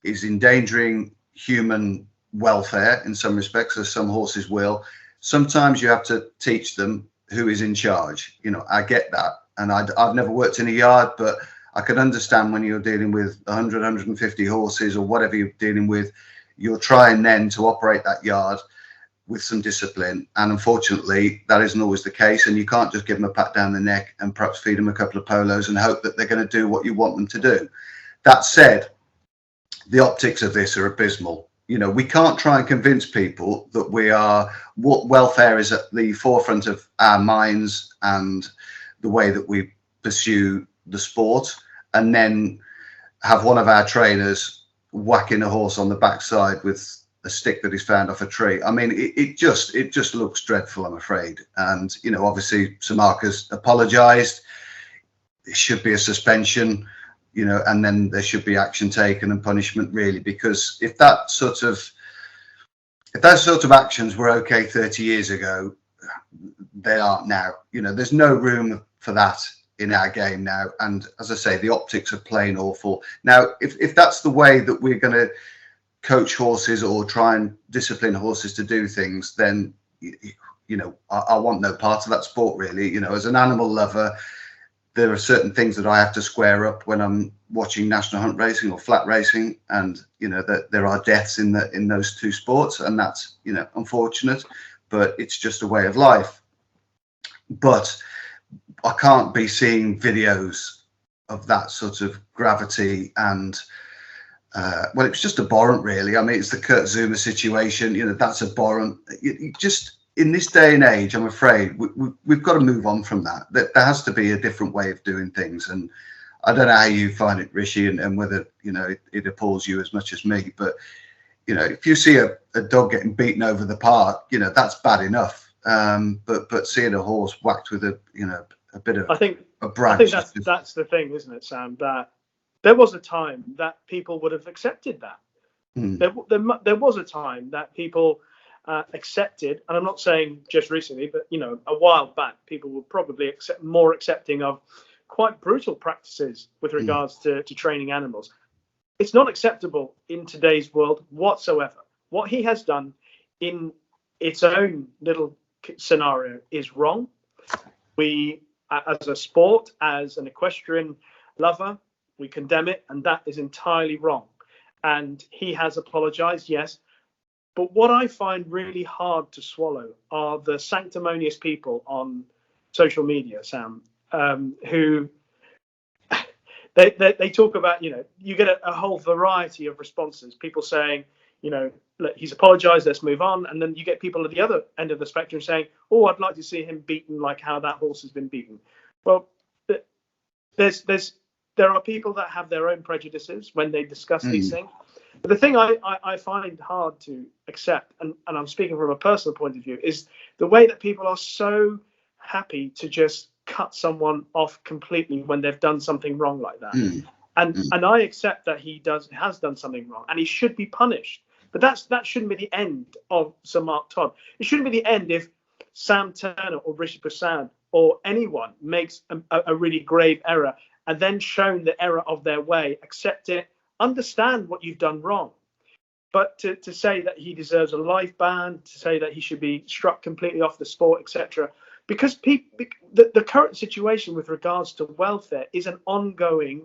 is endangering human welfare in some respects, as some horses will, sometimes you have to teach them who is in charge. I get that, and I've never worked in a yard, but I can understand when you're dealing with 100, 150 horses or whatever you're dealing with, you're trying then to operate that yard with some discipline. And unfortunately, that isn't always the case. And you can't just give them a pat down the neck and perhaps feed them a couple of polos and hope that they're going to do what you want them to do. That said, the optics of this are abysmal. We can't try and convince people that welfare is at the forefront of our minds and the way that we pursue the sport, and then have one of our trainers whacking a horse on the backside with a stick that he's found off a tree. I mean, it just looks dreadful, I'm afraid. And obviously Sir Mark has apologised. It should be a suspension, and then there should be action taken and punishment, really, because if that sort of actions were okay 30 years ago, they aren't now. There's no room for that in our game now, and as I say, the optics are plain awful. Now, if that's the way that we're going to coach horses or try and discipline horses to do things, then I want no part of that sport, really. As an animal lover, there are certain things that I have to square up when I'm watching national hunt racing or flat racing, and that there are deaths in those two sports, and that's unfortunate, but it's just a way of life. But I can't be seeing videos that sort of gravity and well, it was just abhorrent, really. I mean, it's the Kurt Zuma situation. You know, that's abhorrent. You just in this day and age, I'm afraid we've got to move on from that. There has to be a different way of doing things. And I don't know how you find it, Rishi, and whether, you know, it appalls you as much as me. But, you know, if you see a dog getting beaten over the park, you know, that's bad enough. But seeing a horse whacked with a bit of a branch. I think that's the thing, isn't it, Sam? That there was a time that people would have accepted that. There was a time that people accepted, and I'm not saying just recently, but, you know, a while back, people were probably more accepting of quite brutal practices with regards to training animals. It's not acceptable in today's world whatsoever. What he has done in its own little scenario is wrong. We, as a sport, as an equestrian lover, we condemn it, and that is entirely wrong. And he has apologized, yes. But what I find really hard to swallow are the sanctimonious people on social media, Sam, who they talk about, you know, you get a whole variety of responses. People saying, you know, look, he's apologized, let's move on. And then you get people at the other end of the spectrum saying, oh, I'd like to see him beaten like how that horse has been beaten. Well, there are people that have their own prejudices when they discuss these things. But the thing I find hard to accept, and I'm speaking from a personal point of view, is the way that people are so happy to just cut someone off completely when they've done something wrong like that. And I accept that he has done something wrong, and he should be punished. But that shouldn't be the end of Sir Mark Todd. It shouldn't be the end if Sam Turner or Rishi Persad or anyone makes a really grave error and then shown the error of their way, accept it, understand what you've done wrong. But to say that he deserves a life ban, to say that he should be struck completely off the sport, etc., because the current situation with regards to welfare is an ongoing,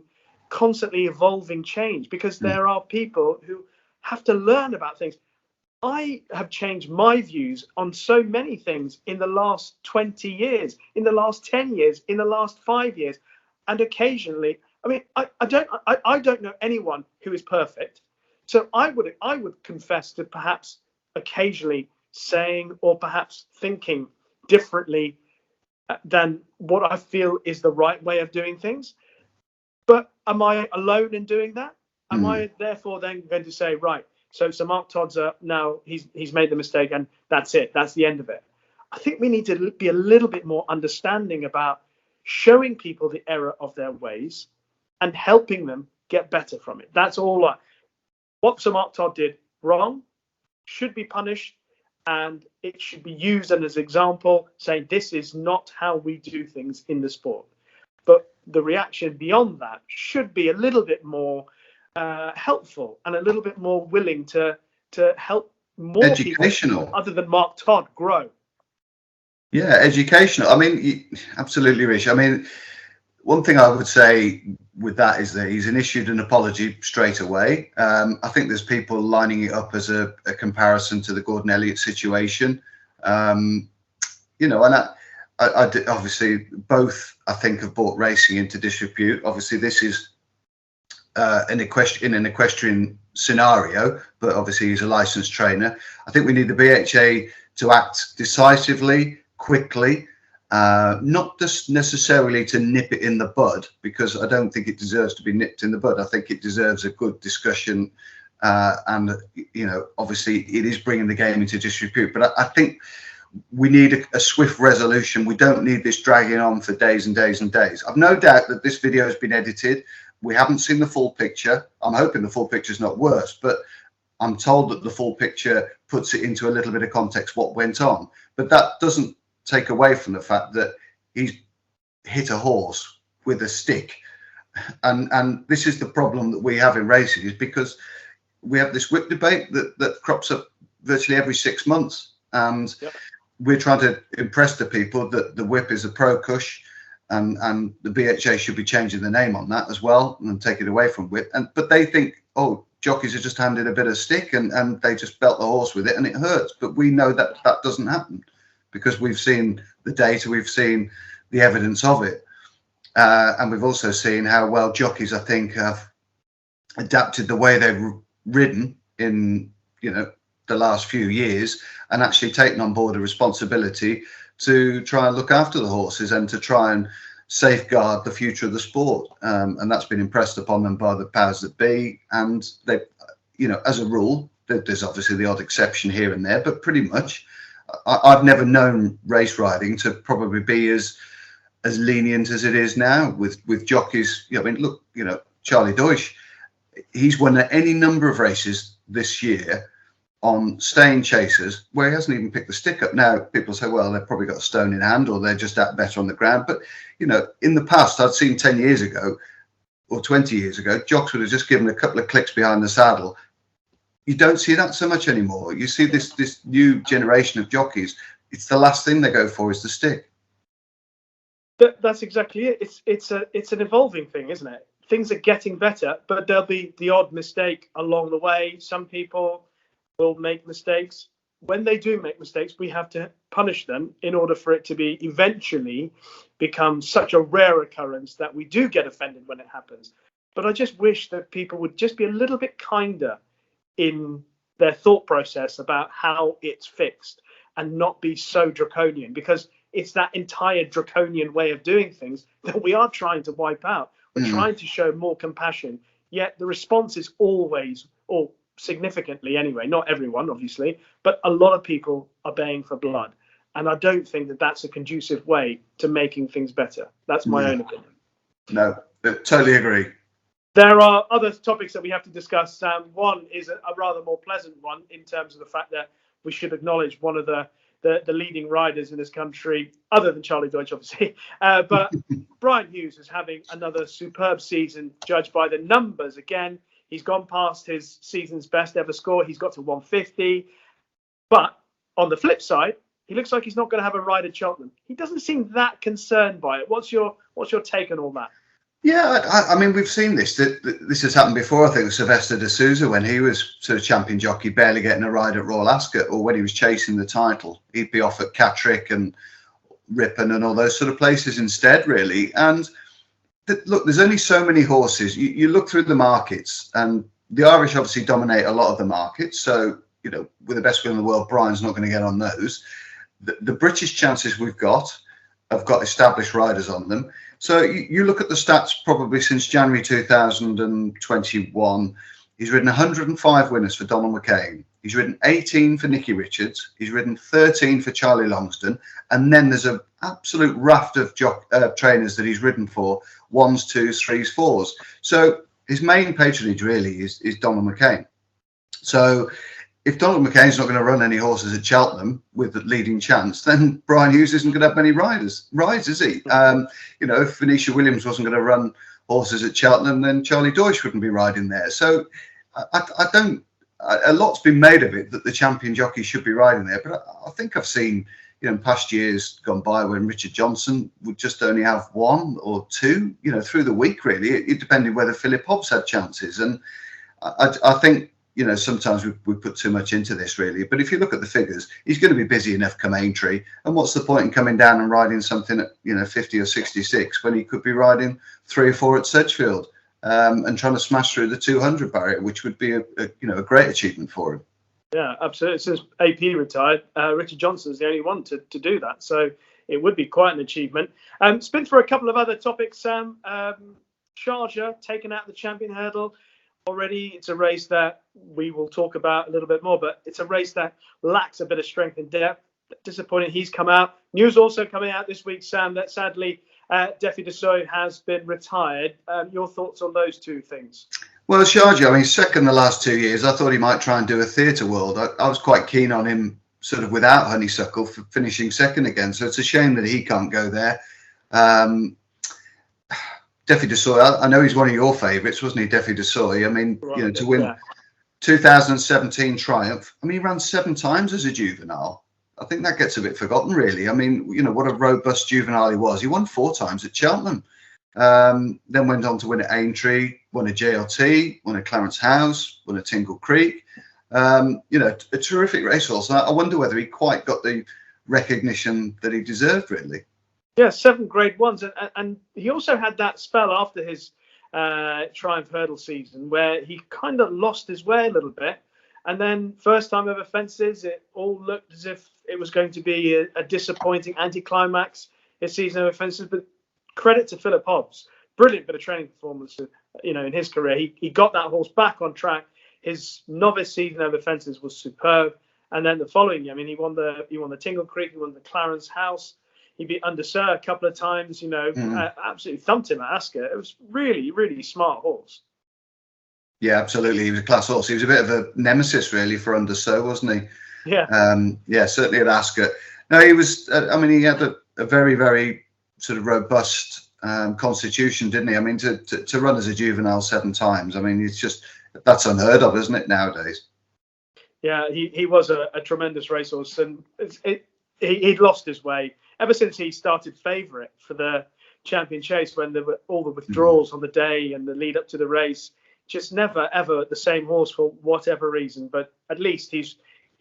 constantly evolving change, because there are people who have to learn about things. I have changed my views on so many things in the last 20 years, in the last 10 years, in the last 5 years. And occasionally, I mean, I don't know anyone who is perfect. So I would confess to perhaps occasionally saying or perhaps thinking differently than what I feel is the right way of doing things. But am I alone in doing that? Am I therefore then going to say, right, so Mark Todd's now he's made the mistake and that's it, that's the end of it? I think we need to be a little bit more understanding about showing people the error of their ways and helping them get better from it. That's all. What Sir Mark Todd did wrong should be punished, and it should be used as an example, saying this is not how we do things in the sport. But the reaction beyond that should be a little bit more helpful and a little bit more willing to help more people other than Mark Todd grow. Yeah, educational. I mean, absolutely, Rishi. I mean, one thing I would say with that is that he's issued an apology straight away. I think there's people lining it up as a comparison to the Gordon Elliott situation. You know, and I obviously both, I think, have brought racing into disrepute. Obviously, this is in an equestrian scenario, but obviously he's a licensed trainer. I think we need the BHA to act decisively, quickly, not just necessarily to nip it in the bud, because I don't think it deserves to be nipped in the bud. I think it deserves a good discussion, and, you know, obviously it is bringing the game into disrepute. But I think we need a swift resolution. We don't need this dragging on for days and days and days. I've no doubt that this video has been edited. We haven't seen the full picture. I'm hoping the full picture is not worse, but I'm told that the full picture puts it into a little bit of context what went on. But that doesn't take away from the fact that he's hit a horse with a stick. And this is the problem that we have in racing, is because we have this whip debate that crops up virtually every 6 months. And we're trying to impress the people that the whip is a pro cush, and the BHA should be changing the name on that as well and take it away from whip. But they think, oh, jockeys are just handed a bit of stick and they just belt the horse with it and it hurts. But we know that that doesn't happen, because we've seen the data, we've seen the evidence of it. And we've also seen how well jockeys, I think, have adapted the way they've ridden in, the last few years, and actually taken on board a responsibility to try and look after the horses and to try and safeguard the future of the sport. And that's been impressed upon them by the powers that be. And they, as a rule, there's obviously the odd exception here and there, but pretty much I've never known race riding to probably be as lenient as it is now with jockeys. Look, Charlie Deutsch, he's won any number of races this year on staying chasers where he hasn't even picked the stick up. Now, people say, well, they've probably got a stone in hand or they're just out better on the ground. But, in the past, I'd seen 10 years ago or 20 years ago, jocks would have just given a couple of clicks behind the saddle. You don't see that so much anymore. You see this new generation of jockeys, it's the last thing they go for is the stick. That's exactly it. It's an evolving thing, isn't it? Things are getting better, but there'll be the odd mistake along the way. Some people will make mistakes. When they do make mistakes, we have to punish them in order for it to be eventually become such a rare occurrence that we do get offended when it happens. But I just wish that people would just be a little bit kinder in their thought process about how it's fixed and not be so draconian, because it's that entire draconian way of doing things that we are trying to wipe out. We're trying to show more compassion, yet the response is always, or significantly anyway, not everyone obviously, but a lot of people are baying for blood, and I don't think that that's a conducive way to making things better. That's my own opinion. No, totally agree. There are other topics that we have to discuss. One is a rather more pleasant one in terms of the fact that we should acknowledge one of the leading riders in this country, other than Charlie Deutsch, obviously. But Brian Hughes is having another superb season, judged by the numbers. Again, he's gone past his season's best ever score. He's got to 150. But on the flip side, he looks like he's not going to have a ride at Cheltenham. He doesn't seem that concerned by it. What's your take on all that? Yeah, I mean, we've seen this. This has happened before, I think, with Sylvester de Souza when he was sort of champion jockey, barely getting a ride at Royal Ascot, or when he was chasing the title. He'd be off at Catterick and Ripon and all those sort of places instead, really. And look, there's only so many horses. You look through the markets, and the Irish obviously dominate a lot of the markets. So, with the best will in the world, Brian's not going to get on those. The British chances we've got have got established riders on them. So you look at the stats probably since January 2021, he's ridden 105 winners for Donald McCain. He's ridden 18 for Nicky Richards. He's ridden 13 for Charlie Longsdon. And then there's an absolute raft of trainers that he's ridden for, 1s, 2s, 3s, 4s. So his main patronage really is Donald McCain. So if Donald McCain's not going to run any horses at Cheltenham with the leading chance, then Brian Hughes isn't going to have many rides, is he? If Venetia Williams wasn't going to run horses at Cheltenham, then Charlie Deutsch wouldn't be riding there. So a lot's been made of it that the champion jockey should be riding there. But I think I've seen, in past years gone by when Richard Johnson would just only have 1 or 2, through the week, really. It depended whether Philip Hobbs had chances. And I think, sometimes we put too much into this, really. But if you look at the figures, he's going to be busy enough come Aintree. And what's the point in coming down and riding something at, 50 or 66 when he could be riding 3 or 4 at Sedgefield and trying to smash through the 200 barrier, which would be a great achievement for him. Yeah, absolutely. Since AP retired, Richard Johnson's the only one to do that. So it would be quite an achievement. Spin through a couple of other topics, Sam. Sharjah taken out the Champion Hurdle. Already, it's a race that we will talk about a little bit more, but it's a race that lacks a bit of strength and depth. Disappointing he's come out. News also coming out this week, Sam, that sadly Defi Desoy has been retired. Your thoughts on those two things? Well, Sharjah, second the last 2 years. I thought he might try and do a theatre world. I was quite keen on him sort of without Honeysuckle for finishing second again. So it's a shame that he can't go there. Defi Desoy, I know he's one of your favourites, wasn't he, Defi Desoy? To win 2017 Triumph. He ran 7 times as a juvenile. I think that gets a bit forgotten, really. What a robust juvenile he was. He won 4 times at Cheltenham. Then went on to win at Aintree, won a JLT, won a Clarence House, won a Tingle Creek. A terrific racehorse. I wonder whether he quite got the recognition that he deserved, really. Yeah, 7 Grade 1s. And he also had that spell after his Triumph Hurdle season where he kind of lost his way a little bit. And then first time over fences, it all looked as if it was going to be a disappointing anticlimax his season over fences. But credit to Philip Hobbs. Brilliant bit of training performance, in his career. He got that horse back on track. His novice season over fences was superb. And then the following year, he won the Tingle Creek, he won the Clarence House. He beat Undersur a couple of times, absolutely thumped him at Ascot. It was really, really smart horse. Yeah, absolutely. He was a class horse. He was a bit of a nemesis, really, for Undersur, wasn't he? Yeah. Certainly at Ascot. No, he was, he had a very, very sort of robust constitution, didn't he? To run as a juvenile 7 times, it's just, that's unheard of, isn't it, nowadays? Yeah, he was a tremendous racehorse, and he'd lost his way ever since he started favourite for the Champion Chase when there were all the withdrawals on the day and the lead up to the race. Just never, ever the same horse for whatever reason. But at least he's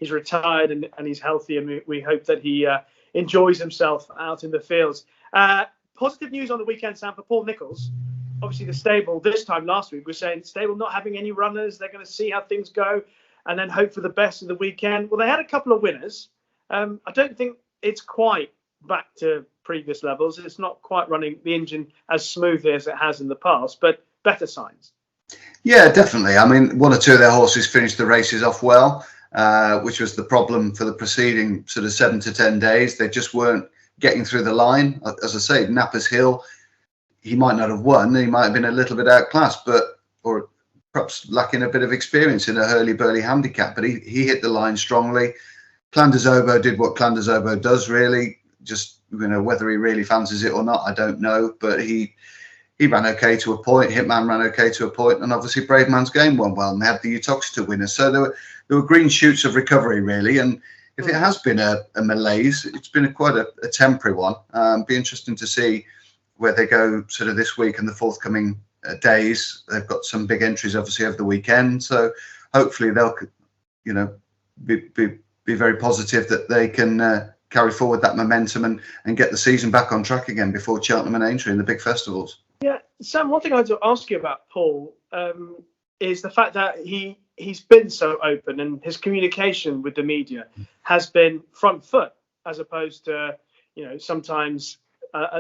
retired and he's healthy, and we hope that he enjoys himself out in the fields. Positive news on the weekend, Sam, for Paul Nicholls. Obviously, the stable this time last week, we're saying stable not having any runners. They're going to see how things go and then hope for the best of the weekend. Well, they had a couple of winners. I don't think it's quite back to previous levels. It's not quite running the engine as smoothly as it has in the past, but better signs. Yeah, definitely. 1 or 2 of their horses finished the races off well, which was the problem for the preceding sort of 7 to 10 days. They just weren't getting through the line. As I say, Nappers Hill, he might not have won. He might have been a little bit outclassed, or perhaps lacking a bit of experience in a hurly-burly handicap, but he hit the line strongly. Clanderzobo did what Clanderzobo does, really. Just, whether he really fancies it or not, I don't know. But he ran okay to a point. Hitman ran okay to a point, and obviously Brave Man's Game won well, and they had the Uttoxeter winner. So there were green shoots of recovery, really. And if it has been a malaise, it's been quite a temporary one. Be interesting to see where they go sort of this week and the forthcoming days. They've got some big entries, obviously, over the weekend. So hopefully they'll, be very positive that they can carry forward that momentum and get the season back on track again before Cheltenham and Aintree in the big festivals. Yeah, Sam, one thing I want to ask you about Paul is the fact that he's been so open and his communication with the media has been front foot, as opposed to, sometimes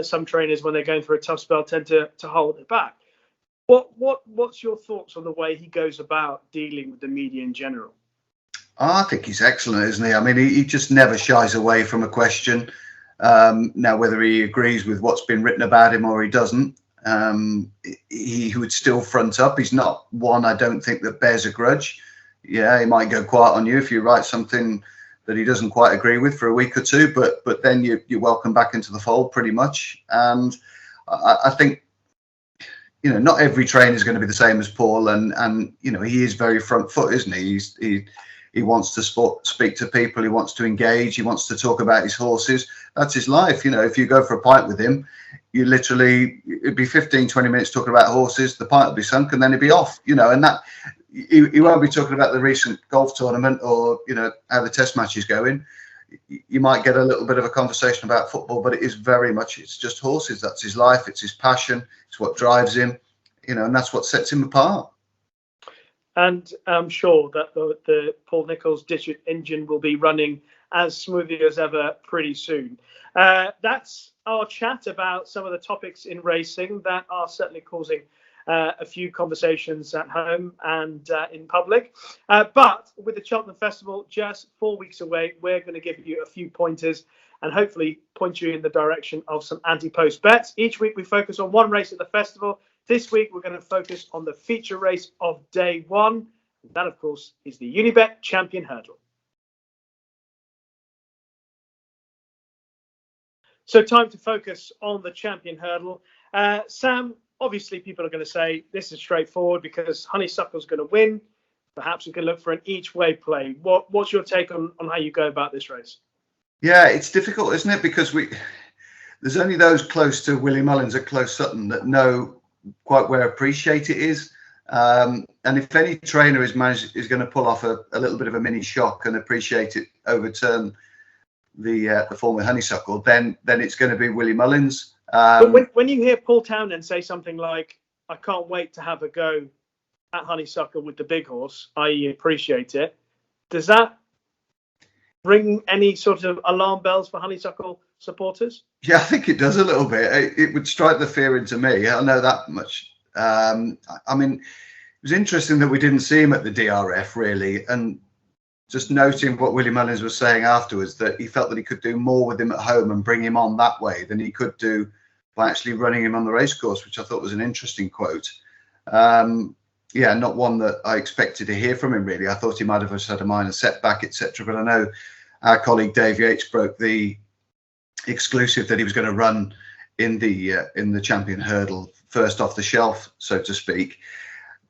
some trainers, when they're going through a tough spell, tend to hold it back. What's your thoughts on the way he goes about dealing with the media in general? I think he's excellent, isn't he? He just never shies away from a question. Now, whether he agrees with what's been written about him or he doesn't, he would still front up. He's not one, I don't think, that bears a grudge. Yeah, he might go quiet on you if you write something that he doesn't quite agree with for a week or two, but then you're welcome back into the fold pretty much. And I think, not every trainer is going to be the same as Paul, and he is very front foot, isn't he? He wants to speak to people. He wants to engage. He wants to talk about his horses. That's his life. If you go for a pint with him, it'd be 15, 20 minutes talking about horses. The pint will be sunk and then he'd be off, and that he won't be talking about the recent golf tournament or, how the test match is going. You might get a little bit of a conversation about football, but it is very much, it's just horses. That's his life. It's his passion. It's what drives him, and that's what sets him apart. And I'm sure that the Paul Nicholls Digit engine will be running as smoothly as ever pretty soon. That's our chat about some of the topics in racing that are certainly causing a few conversations at home and in public. But with the Cheltenham Festival just 4 weeks away, we're going to give you a few pointers and hopefully point you in the direction of some anti-post bets. Each week we focus on one race at the festival. This week, we're going to focus on the feature race of day 1. That, of course, is the Unibet Champion Hurdle. So time to focus on the Champion Hurdle. Sam, obviously, people are going to say this is straightforward because Honeysuckle's going to win. Perhaps we can look for an each-way play. What's your take on how you go about this race? Yeah, it's difficult, isn't it? Because there's only those close to Willie Mullins at Close Sutton that know quite where Appreciate It is, and if any trainer is going to pull off a little bit of a mini shock and Appreciate It overturn the form with Honeysuckle, then it's going to be Willie Mullins. But when you hear Paul Townend say something like, "I can't wait to have a go at Honeysuckle with the big horse," i.e. appreciate it, does that ring any sort of alarm bells for Honeysuckle supporters? Yeah, I think it does a little bit. It would strike the fear into me. I know that much. I mean, it was interesting that we didn't see him at the DRF really, and just noting what Willie Mullins was saying afterwards, that he felt that he could do more with him at home and bring him on that way than he could do by actually running him on the racecourse, which I thought was an interesting quote. Yeah, not one that I expected to hear from him really. I thought he might have just had a minor setback, etc. But I know our colleague Dave Yates broke the exclusive that he was going to run in the Champion Hurdle first off the shelf, so to speak.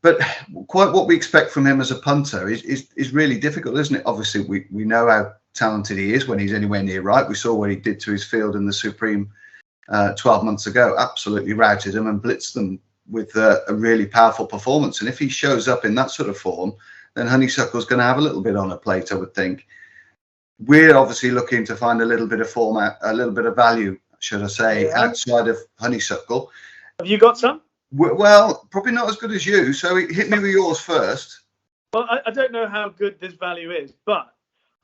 But quite what we expect from him as a punter is really difficult, isn't it? Obviously, we know how talented he is when he's anywhere near right. We saw what he did to his field in the Supreme 12 months ago. Absolutely routed them and blitzed them with a really powerful performance. And if he shows up in that sort of form, then Honeysuckle's going to have a little bit on a plate, I would think. We're obviously looking to find a little bit of form, a little bit of value, should I say, outside of Honeysuckle. Have you got some? Well, probably not as good as you. So hit me with yours first. Well, I don't know how good this value is, but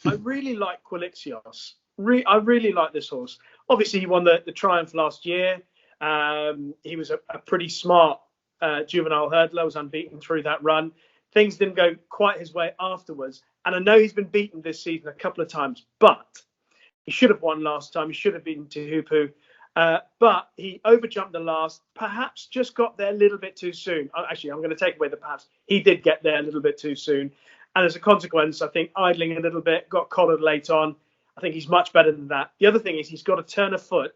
I really like Quilixios. I really like this horse. Obviously, he won the Triumph last year. He was a pretty smart juvenile hurdler, was unbeaten through that run. Things didn't go quite his way afterwards. And I know he's been beaten this season a couple of times, but he should have won last time. He should have beaten Tehupu. But he overjumped the last, perhaps just got there a little bit too soon. Actually, I'm going to take away the perhaps. He did get there a little bit too soon. And as a consequence, I think idling a little bit, got collared late on. I think he's much better than that. The other thing is he's got a turn of foot.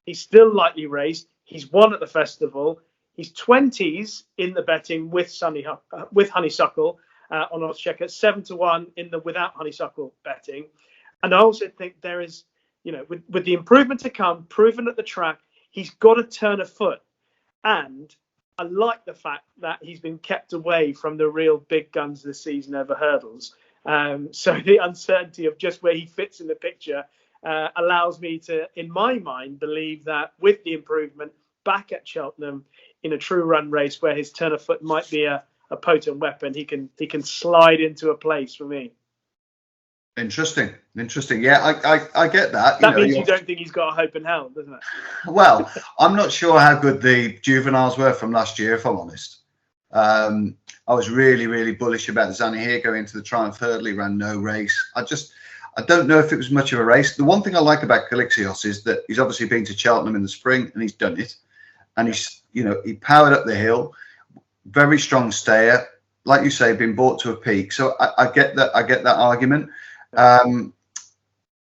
He's still lightly raced. He's won at the festival. He's 20s in the betting with Honeysuckle on oddschecker, 7-1 in the without Honeysuckle betting. And I also think there is, with the improvement to come, proven at the track, he's got a turn of foot. And I like the fact that he's been kept away from the real big guns this season over hurdles. So the uncertainty of just where he fits in the picture allows me to, in my mind, believe that with the improvement back at Cheltenham in a true run race where his turn of foot might be a potent weapon, he can slide into a place for me. Interesting. Yeah, I get that. That means you don't think he's got a hope in hell, doesn't it? Well, I'm not sure how good the juveniles were from last year, if I'm honest. I was really, really bullish about Zanahiyr going into the Triumph Hurdle. He ran no race. I don't know if it was much of a race. The one thing I like about Quilixios is that he's obviously been to Cheltenham in the spring and he's done it. And he powered up the hill, very strong stayer, like you say, been brought to a peak. So I get that. I get that argument. And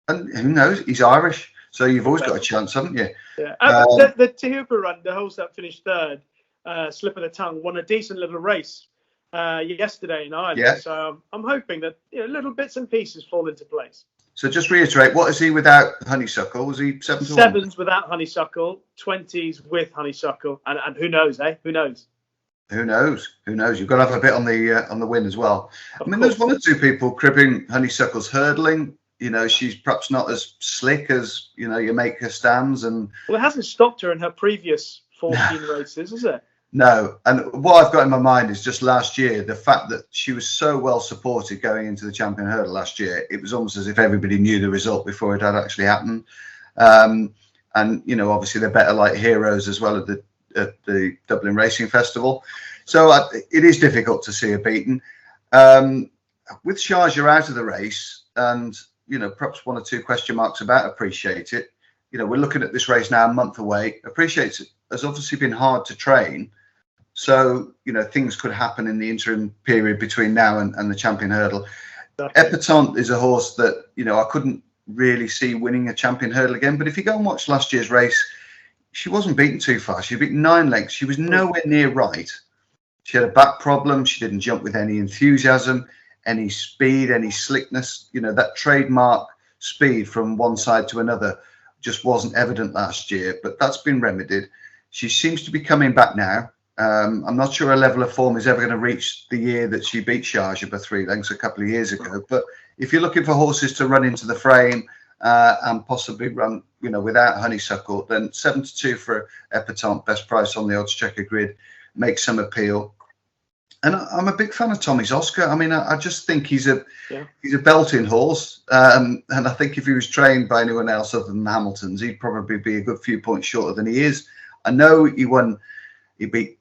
who knows? He's Irish, so you've always got a chance, haven't you? Yeah. The Tehupu run, the horse that finished third, slip of the tongue, won a decent little race yesterday in Ireland. Yeah. So I'm hoping that little bits and pieces fall into place. So just reiterate, what is he without Honeysuckle? Was he 7-1? 7s without Honeysuckle, 20s with Honeysuckle, and who knows, eh? Who knows? Who knows? You've got to have a bit on the win as well. I mean, there's one or two people cribbing Honeysuckle's hurdling. She's perhaps not as slick as you make her stands, and well, it hasn't stopped her in her previous 14 races, has it? No. And what I've got in my mind is just last year, the fact that she was so well supported going into the Champion Hurdle last year. It was almost as if everybody knew the result before it had actually happened. And obviously they're better like heroes as well at the Dublin Racing Festival. So it is difficult to see her beaten. With Sharjah out of the race and, perhaps one or two question marks about Appreciate It. We're looking at this race now a month away. Appreciate It has obviously been hard to train. So, things could happen in the interim period between now and the Champion Hurdle. Epatante is a horse that, I couldn't really see winning a Champion Hurdle again. But if you go and watch last year's race, she wasn't beaten too far. She beat 9 lengths. She was nowhere near right. She had a back problem. She didn't jump with any enthusiasm, any speed, any slickness. That trademark speed from one side to another just wasn't evident last year. But that's been remedied. She seems to be coming back now. I'm not sure her level of form is ever going to reach the year that she beat Sharjah by 3 lengths a couple of years ago. But if you're looking for horses to run into the frame and possibly run, without Honeysuckle, then 7-2 for Epatante, best price on the oddschecker grid, makes some appeal. And I'm a big fan of Tommy's Oscar. I mean, I just think he's a belting horse, and I think if he was trained by anyone else other than Hamilton's, he'd probably be a good few points shorter than he is. I know he beat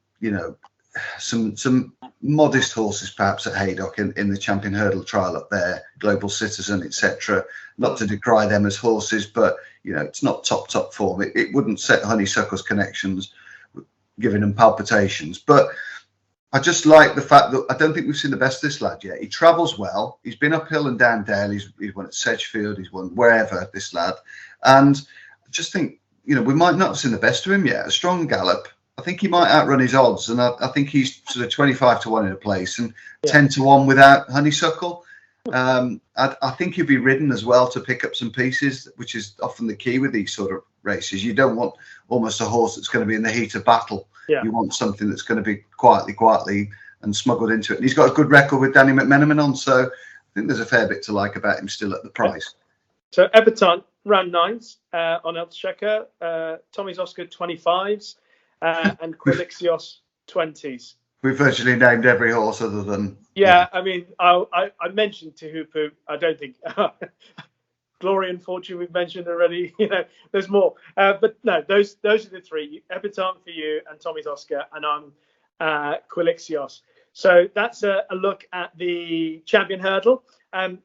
some modest horses perhaps at Haydock in the Champion Hurdle trial up there, Global Citizen, etc. Not to decry them as horses, but it's not top form. It wouldn't set Honeysuckle's connections, giving him palpitations. But I just like the fact that I don't think we've seen the best of this lad yet. He travels well. He's been uphill and down Dale. He's won at Sedgefield. He's won wherever, this lad. And I just think, we might not have seen the best of him yet. A strong gallop. I think he might outrun his odds. And I think he's sort of 25-1 in a place and 10-1 without Honeysuckle. I think he'll be ridden as well to pick up some pieces, which is often the key with these sort of races. You don't want almost a horse that's going to be in the heat of battle. Yeah. You want something that's going to be quietly and smuggled into it. And he's got a good record with Danny McMenamin on, so I think there's a fair bit to like about him still at the price. So Epatante ran 9s on oddschecker, Tommy's Oscar 25s, and Quilixios 20s. We've virtually named every horse other than... Yeah, I mean, I mentioned Tehupu. I don't think... Glory and Fortune we've mentioned already. There's more. But no, those are the three. Epatante for you and Tommy's Oscar, and I'm Quilixios. So that's a look at the Champion Hurdle.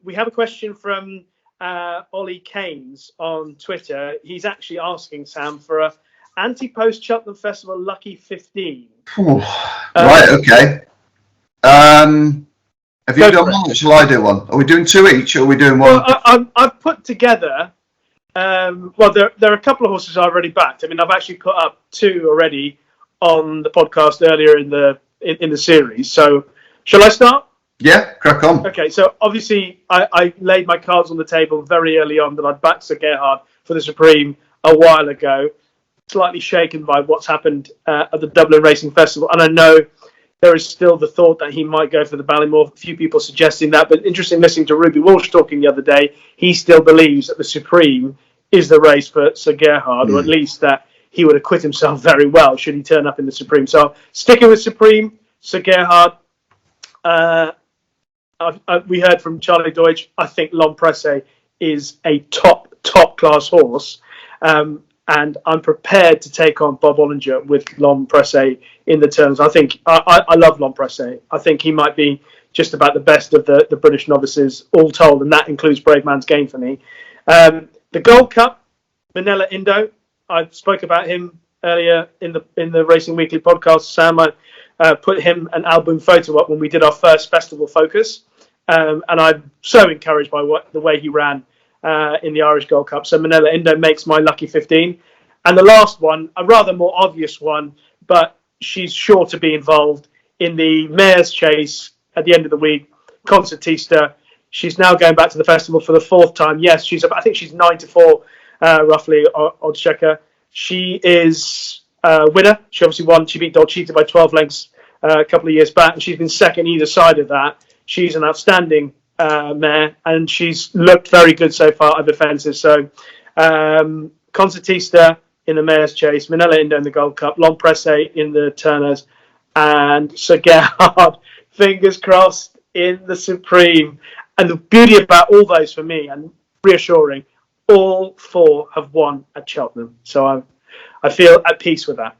We have a question from Ollie Keynes on Twitter. He's actually asking Sam for a anti-post Cheltenham Festival lucky 15. Right, okay. Have you done one? Or shall I do one? Are we doing two each, or are we doing one? Well, I've put together. There are a couple of horses I already backed. I mean, I've actually put up 2 already on the podcast earlier in the series. So, shall I start? Yeah, crack on. Okay, so obviously I laid my cards on the table very early on that I'd backed Sir Gerhard for the Supreme a while ago. Slightly shaken by what's happened at the Dublin Racing Festival, and I know there is still the thought that he might go for the Ballymore. A few people suggesting that, but interesting listening to Ruby Walsh talking the other day. He still believes that the Supreme is the race for Sir Gerhard, or at least that he would acquit himself very well should he turn up in the Supreme. So sticking with Supreme, Sir Gerhard. We heard from Charlie Deutsch. I think L'Empresse is a top class horse. And I'm prepared to take on Bob Ollinger with L'Empresse in the terms. I think I love L'Empresse. I think he might be just about the best of the British novices, all told, and that includes Brave Man's Game for me. The Gold Cup, Manila Indo. I spoke about him earlier in the Racing Weekly podcast. Sam, I put him an album photo up when we did our first festival focus, and I'm so encouraged by the way he ran in the Irish Gold Cup. So Manila Indo makes my lucky 15. And the last one, a rather more obvious one, but she's sure to be involved in the Mayor's Chase at the end of the week, Concertista. She's now going back to the festival for the 4th time. Yes, I think she's 9-4, roughly, oddschecker. She is a winner. She obviously won. She beat Dolcita by 12 lengths a couple of years back, and she's been second either side of that. She's an outstanding mare, and she's looked very good so far over fences. So Concertista in the Mayor's Chase, Manila Indo in the Gold Cup, L'Empresse in the Turners, and Sir Gerhard, fingers crossed, in the Supreme. And the beauty about all those for me, and reassuring, all 4 have won at Cheltenham. So I feel at peace with that.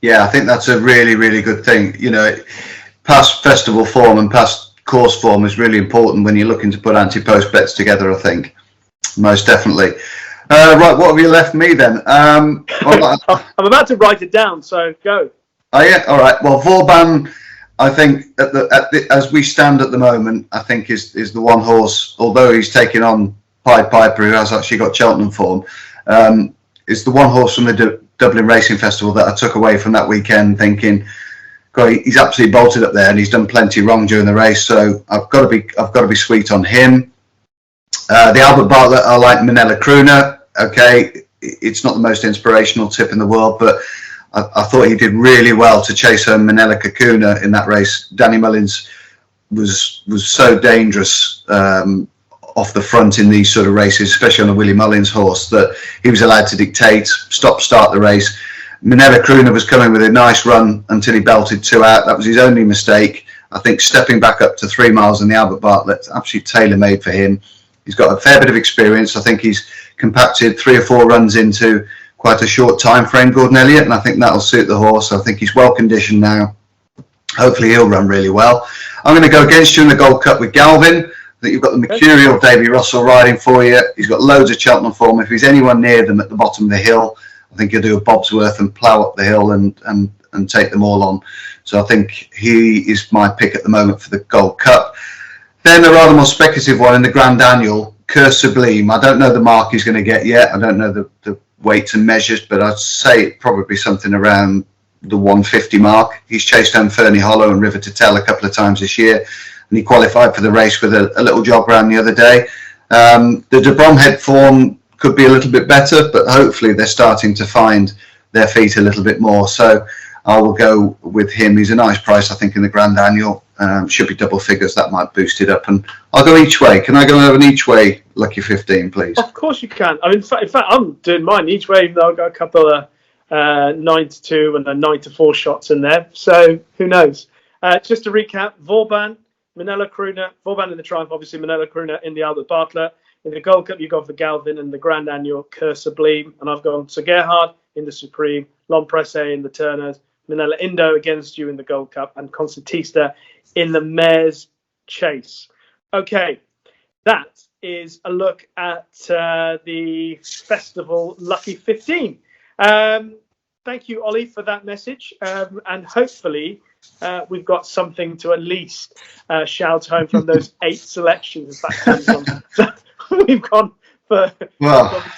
Yeah, I think that's a really, really good thing. Past festival form and past course form is really important when you're looking to put anti-post bets together, I think. Most definitely. Right, what have you left me then? I'm about to write it down, so go. Oh, yeah? All right. Well, Vauban, I think, as we stand at the moment, I think is the one horse, although he's taking on Pied Piper, who has actually got Cheltenham form, is the one horse from the Dublin Racing Festival that I took away from that weekend thinking, God, he's absolutely bolted up there and he's done plenty wrong during the race, so I've got to be sweet on him. The Albert Bartlett, I like Manila Crooner. Okay, it's not the most inspirational tip in the world, but I thought he did really well to chase home Manila Kakuna in that race. Danny Mullins was so dangerous off the front in these sort of races, especially on a Willie Mullins horse, that he was allowed to dictate, start the race. Minella Crooner was coming with a nice run until he belted 2 out. That was his only mistake. I think stepping back up to 3 miles in the Albert Bartlett, absolutely tailor-made for him. He's got a fair bit of experience. I think he's compacted 3 or 4 runs into quite a short time frame, Gordon Elliott, and I think that'll suit the horse. I think he's well conditioned now. Hopefully he'll run really well. I'm going to go against you in the Gold Cup with Galvin. I think you've got the mercurial Davy Russell riding for you. He's got loads of Cheltenham form. If he's anywhere near them at the bottom of the hill, I think he'll do a bob's worth and plough up the hill and take them all on. So I think he is my pick at the moment for the Gold Cup. Then a rather more speculative one in the Grand Annual, Curse Sublime. I don't know the mark he's going to get yet. I don't know the weights and measures, but I'd say it probably something around the 150 mark. He's chased home Fernie Hollow and River to Tell a couple of times this year, and he qualified for the race with a little jog round the other day. The De Bromhead form could be a little bit better, but hopefully they're starting to find their feet a little bit more. So I will go with him. He's a nice price, I think, in the Grand Annual. Should be double figures. That might boost it up. And I'll go each way. Can I go have an each way lucky 15, please? Of course you can. I mean, in fact, I'm doing mine each way, even though I've got a couple of 9-2 and a 9-4 shots in there. So who knows? Just to recap, Vauban, Minella Crooner, Vauban in the Triumph, obviously Minella Crooner in the Albert Bartlett. In the Gold Cup, you've gone for Galvin and the Grand Annual, Curse Sublime. And I've gone Sir Gerhard in the Supreme, L'Empresse in the Turners, Minella Indo against you in the Gold Cup, and Concertista in the Mayor's Chase. Okay, that is a look at the Festival Lucky 15. Thank you, Ollie, for that message. And hopefully we've got something to at least shout home from those 8 selections. In fact, we've gone for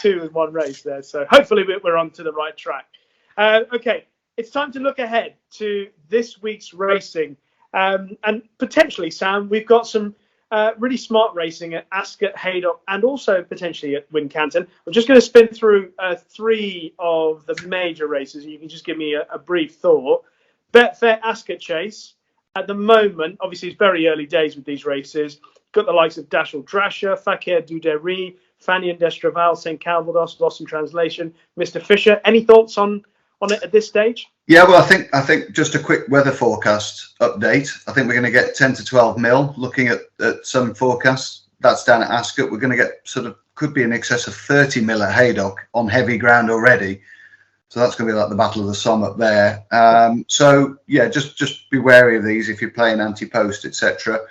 2 in 1 race there. So hopefully we're on to the right track. Okay, it's time to look ahead to this week's racing. And potentially, Sam, we've got some really smart racing at Ascot, Haydock, and also potentially at Wincanton. I'm just going to spin through 3 of the major races. You can just give me a brief thought. Betfair Ascot Chase. At the moment, obviously, it's very early days with these races. Got the likes of Dashel Drasher, Fakir Dudery, Fanny and Destraval, St. Calvados, Lost in Translation, Mr. Fisher. Any thoughts on it at this stage? Yeah, well, I think just a quick weather forecast update. I think we're going to get 10 to 12 mil. Looking at some forecasts, that's down at Ascot. We're going to get could be in excess of 30 mil at Haydock on heavy ground already. So that's going to be like the Battle of the Somme up there. So yeah, just be wary of these if you're playing anti-post, etc.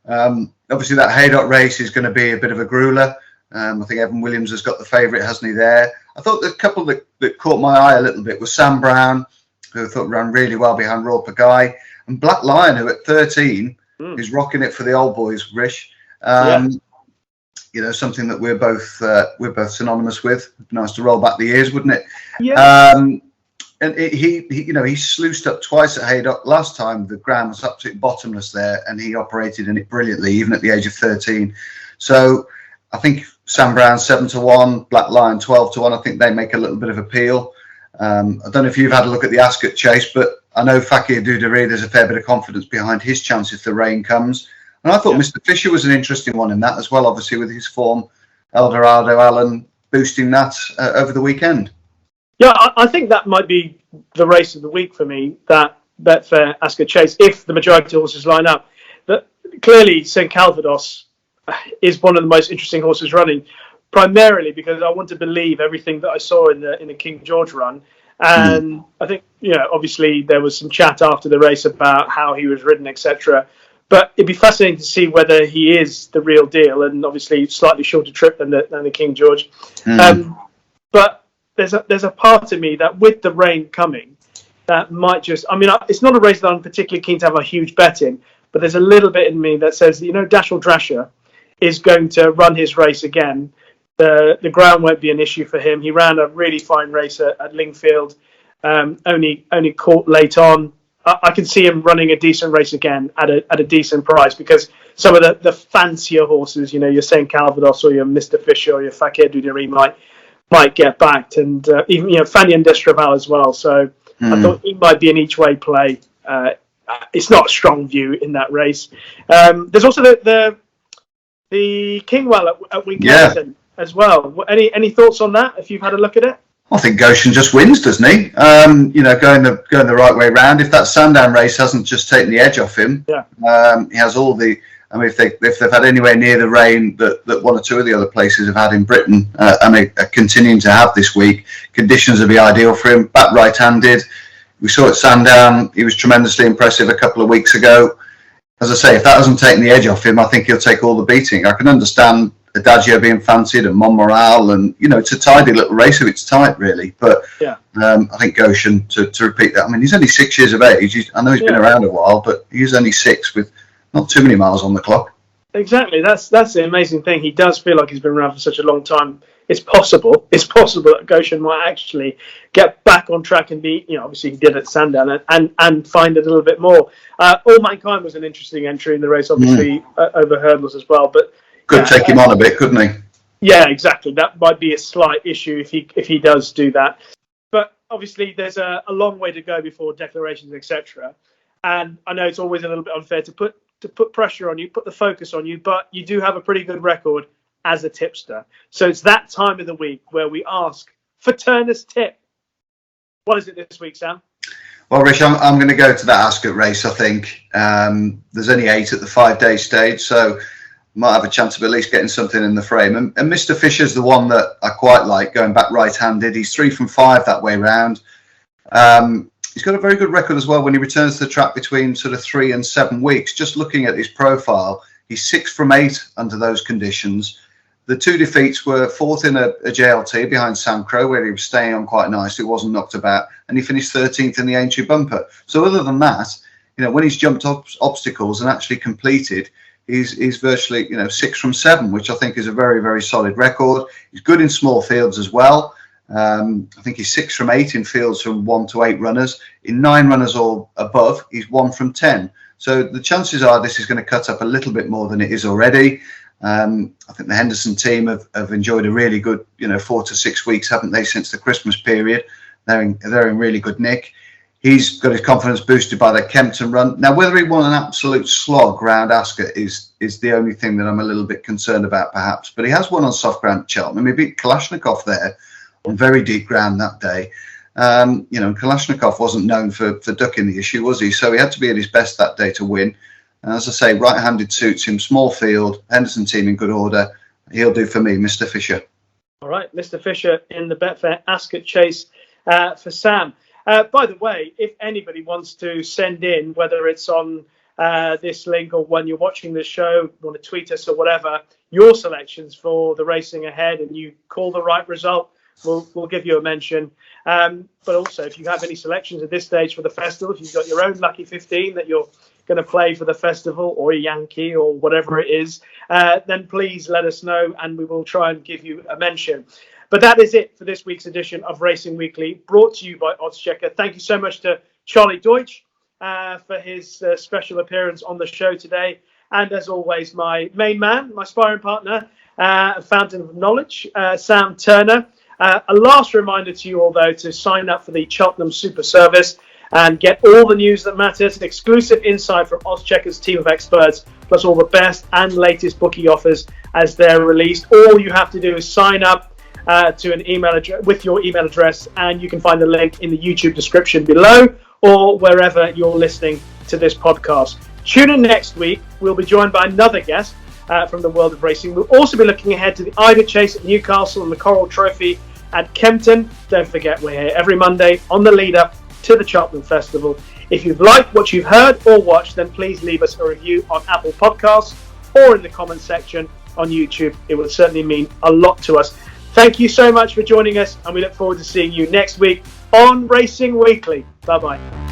Obviously, that Haydock race is going to be a bit of a grueler. I think Evan Williams has got the favourite, hasn't he, there? I thought the couple that caught my eye a little bit was Sam Brown, who I thought ran really well behind Royal Pagaille, and Black Lion, who at 13 is rocking it for the old boys, Rish. You know, something that we're both synonymous with. Nice to roll back the years, wouldn't it? Yeah. And he sluiced up twice at Haydock. Last time the ground was absolutely bottomless there, and he operated in it brilliantly, even at the age of 13. So I think Sam Brown 7-1, Black Lion 12-1. I think they make a little bit of appeal. I don't know if you've had a look at the Ascot Chase, but I know Fakir Dudery, there's a fair bit of confidence behind his chance if the rain comes. And I thought Mr. Fisher was an interesting one in that as well, obviously with his form. Eldorado Allen boosting that over the weekend. Yeah, I think that might be the race of the week for me, that Betfair Ascot Chase, if the majority of horses line up. But clearly, St. Calvados is one of the most interesting horses running, primarily because I want to believe everything that I saw in the King George run. And I think, obviously there was some chat after the race about how he was ridden, etc. But it'd be fascinating to see whether he is the real deal, and obviously slightly shorter trip than the King George. But there's a part of me that with the rain coming, that might just, it's not a race that I'm particularly keen to have a huge bet in, but there's a little bit in me that says, Dashel Drasher is going to run his race again. The ground won't be an issue for him. He ran a really fine race at Lingfield, only caught late on. I can see him running a decent race again at a decent price, because some of the fancier horses, your St. Calvados or your Mr. Fisher or your Fakir Dudery might get backed, and even Fanny and Destraval as well. So I thought he might be an each way play. It's not a strong view in that race. There's also the the Kingwell at Wincanton as well. Any thoughts on that, if you've had a look at it? I think Goshen just wins, doesn't he? Going the right way round. If that Sandown race hasn't just taken the edge off him, he has all the. I mean, if they've had anywhere near the rain that one or two of the other places have had in Britain, and are continuing to have this week, conditions will be ideal for him. Back right-handed. We saw at Sandown, he was tremendously impressive a couple of weeks ago. As I say, if that hasn't taken the edge off him, I think he'll take all the beating. I can understand Adagio being fancied and Montmoral, and it's a tidy little race if it's tight, really. But I think Goshen, to repeat that, I mean, he's only 6 years of age. I know he's been around a while, but he's only 6 with not too many miles on the clock. Exactly. That's the amazing thing. He does feel like he's been around for such a long time. It's possible that Goshen might actually get back on track and be, obviously he did at Sandown and find it a little bit more. All Mankind was an interesting entry in the race, obviously over hurdles as well. But could take him on a bit, couldn't he? Yeah, exactly. That might be a slight issue if he does do that. But obviously there's a long way to go before declarations, etc. And I know it's always a little bit unfair to put pressure on you, put the focus on you, but you do have a pretty good record as a tipster. So it's that time of the week where we ask for Turner's tip. What is it this week, Sam? Well, Rich, I'm going to go to that Ascot race, I think. There's only 8 at the 5-day stage, so might have a chance of at least getting something in the frame. And Mr. Fisher's the one that I quite like, going back right-handed. He's 3 from 5 that way round. He's got a very good record as well when he returns to the track between sort of 3 and 7 weeks. Just looking at his profile, he's 6 from 8 under those conditions. The 2 defeats were 4th in a JLT behind Sam Crow, where he was staying on quite nicely, wasn't knocked about, and he finished 13th in the Aintree Bumper. So other than that, when he's jumped obstacles and actually completed, he's virtually 6 from 7, which I think is a very, very solid record. He's good in small fields as well. I think he's 6 from 8 in fields from 1 to 8 runners. In 9 runners or above, he's 1 from 10. So the chances are this is going to cut up a little bit more than it is already. I think the Henderson team have enjoyed a really good, 4 to 6 weeks, haven't they, since the Christmas period? They're in really good nick. He's got his confidence boosted by that Kempton run. Now, whether he won an absolute slog round Ascot is the only thing that I'm a little bit concerned about, perhaps. But he has won on soft ground at Cheltenham. He beat Kalashnikov there on very deep ground that day. Kalashnikov wasn't known for ducking the issue, was he? So he had to be at his best that day to win. And as I say, right-handed suits him, small field, Henderson team in good order. He'll do for me, Mr. Fisher. All right, Mr. Fisher in the Betfair Ascot Chase for Sam. By the way, if anybody wants to send in, whether it's on this link or when you're watching the show, want to tweet us or whatever, your selections for the racing ahead, and you call the right result, we'll give you a mention. But also, if you have any selections at this stage for the festival, if you've got your own lucky 15 that you're going to play for the festival, or a Yankee or whatever it is, then please let us know and we will try and give you a mention. But that is it for this week's edition of Racing Weekly, brought to you by Oddschecker. Thank you so much to Charlie Deutsch for his special appearance on the show today. And as always, my main man, my sparring partner, fountain of knowledge, Sam Turner. A last reminder to you all, though, to sign up for the Cheltenham Super Service and get all the news that matters, exclusive insight from Oddschecker's team of experts, plus all the best and latest bookie offers as they're released. All you have to do is sign up to an email address with your email address, and you can find the link in the YouTube description below or wherever you're listening to this podcast. Tune in next week. We'll be joined by another guest from the world of racing. We'll also be looking ahead to the Ida Chase at Newcastle and the Coral Trophy at Kempton. Don't forget, we're here every Monday on the lead up to the Cheltenham Festival. If you've liked what you've heard or watched, then please leave us a review on Apple Podcasts or in the comments section on YouTube. It would certainly mean a lot to us. Thank you so much for joining us, and we look forward to seeing you next week on Racing Weekly. Bye-bye.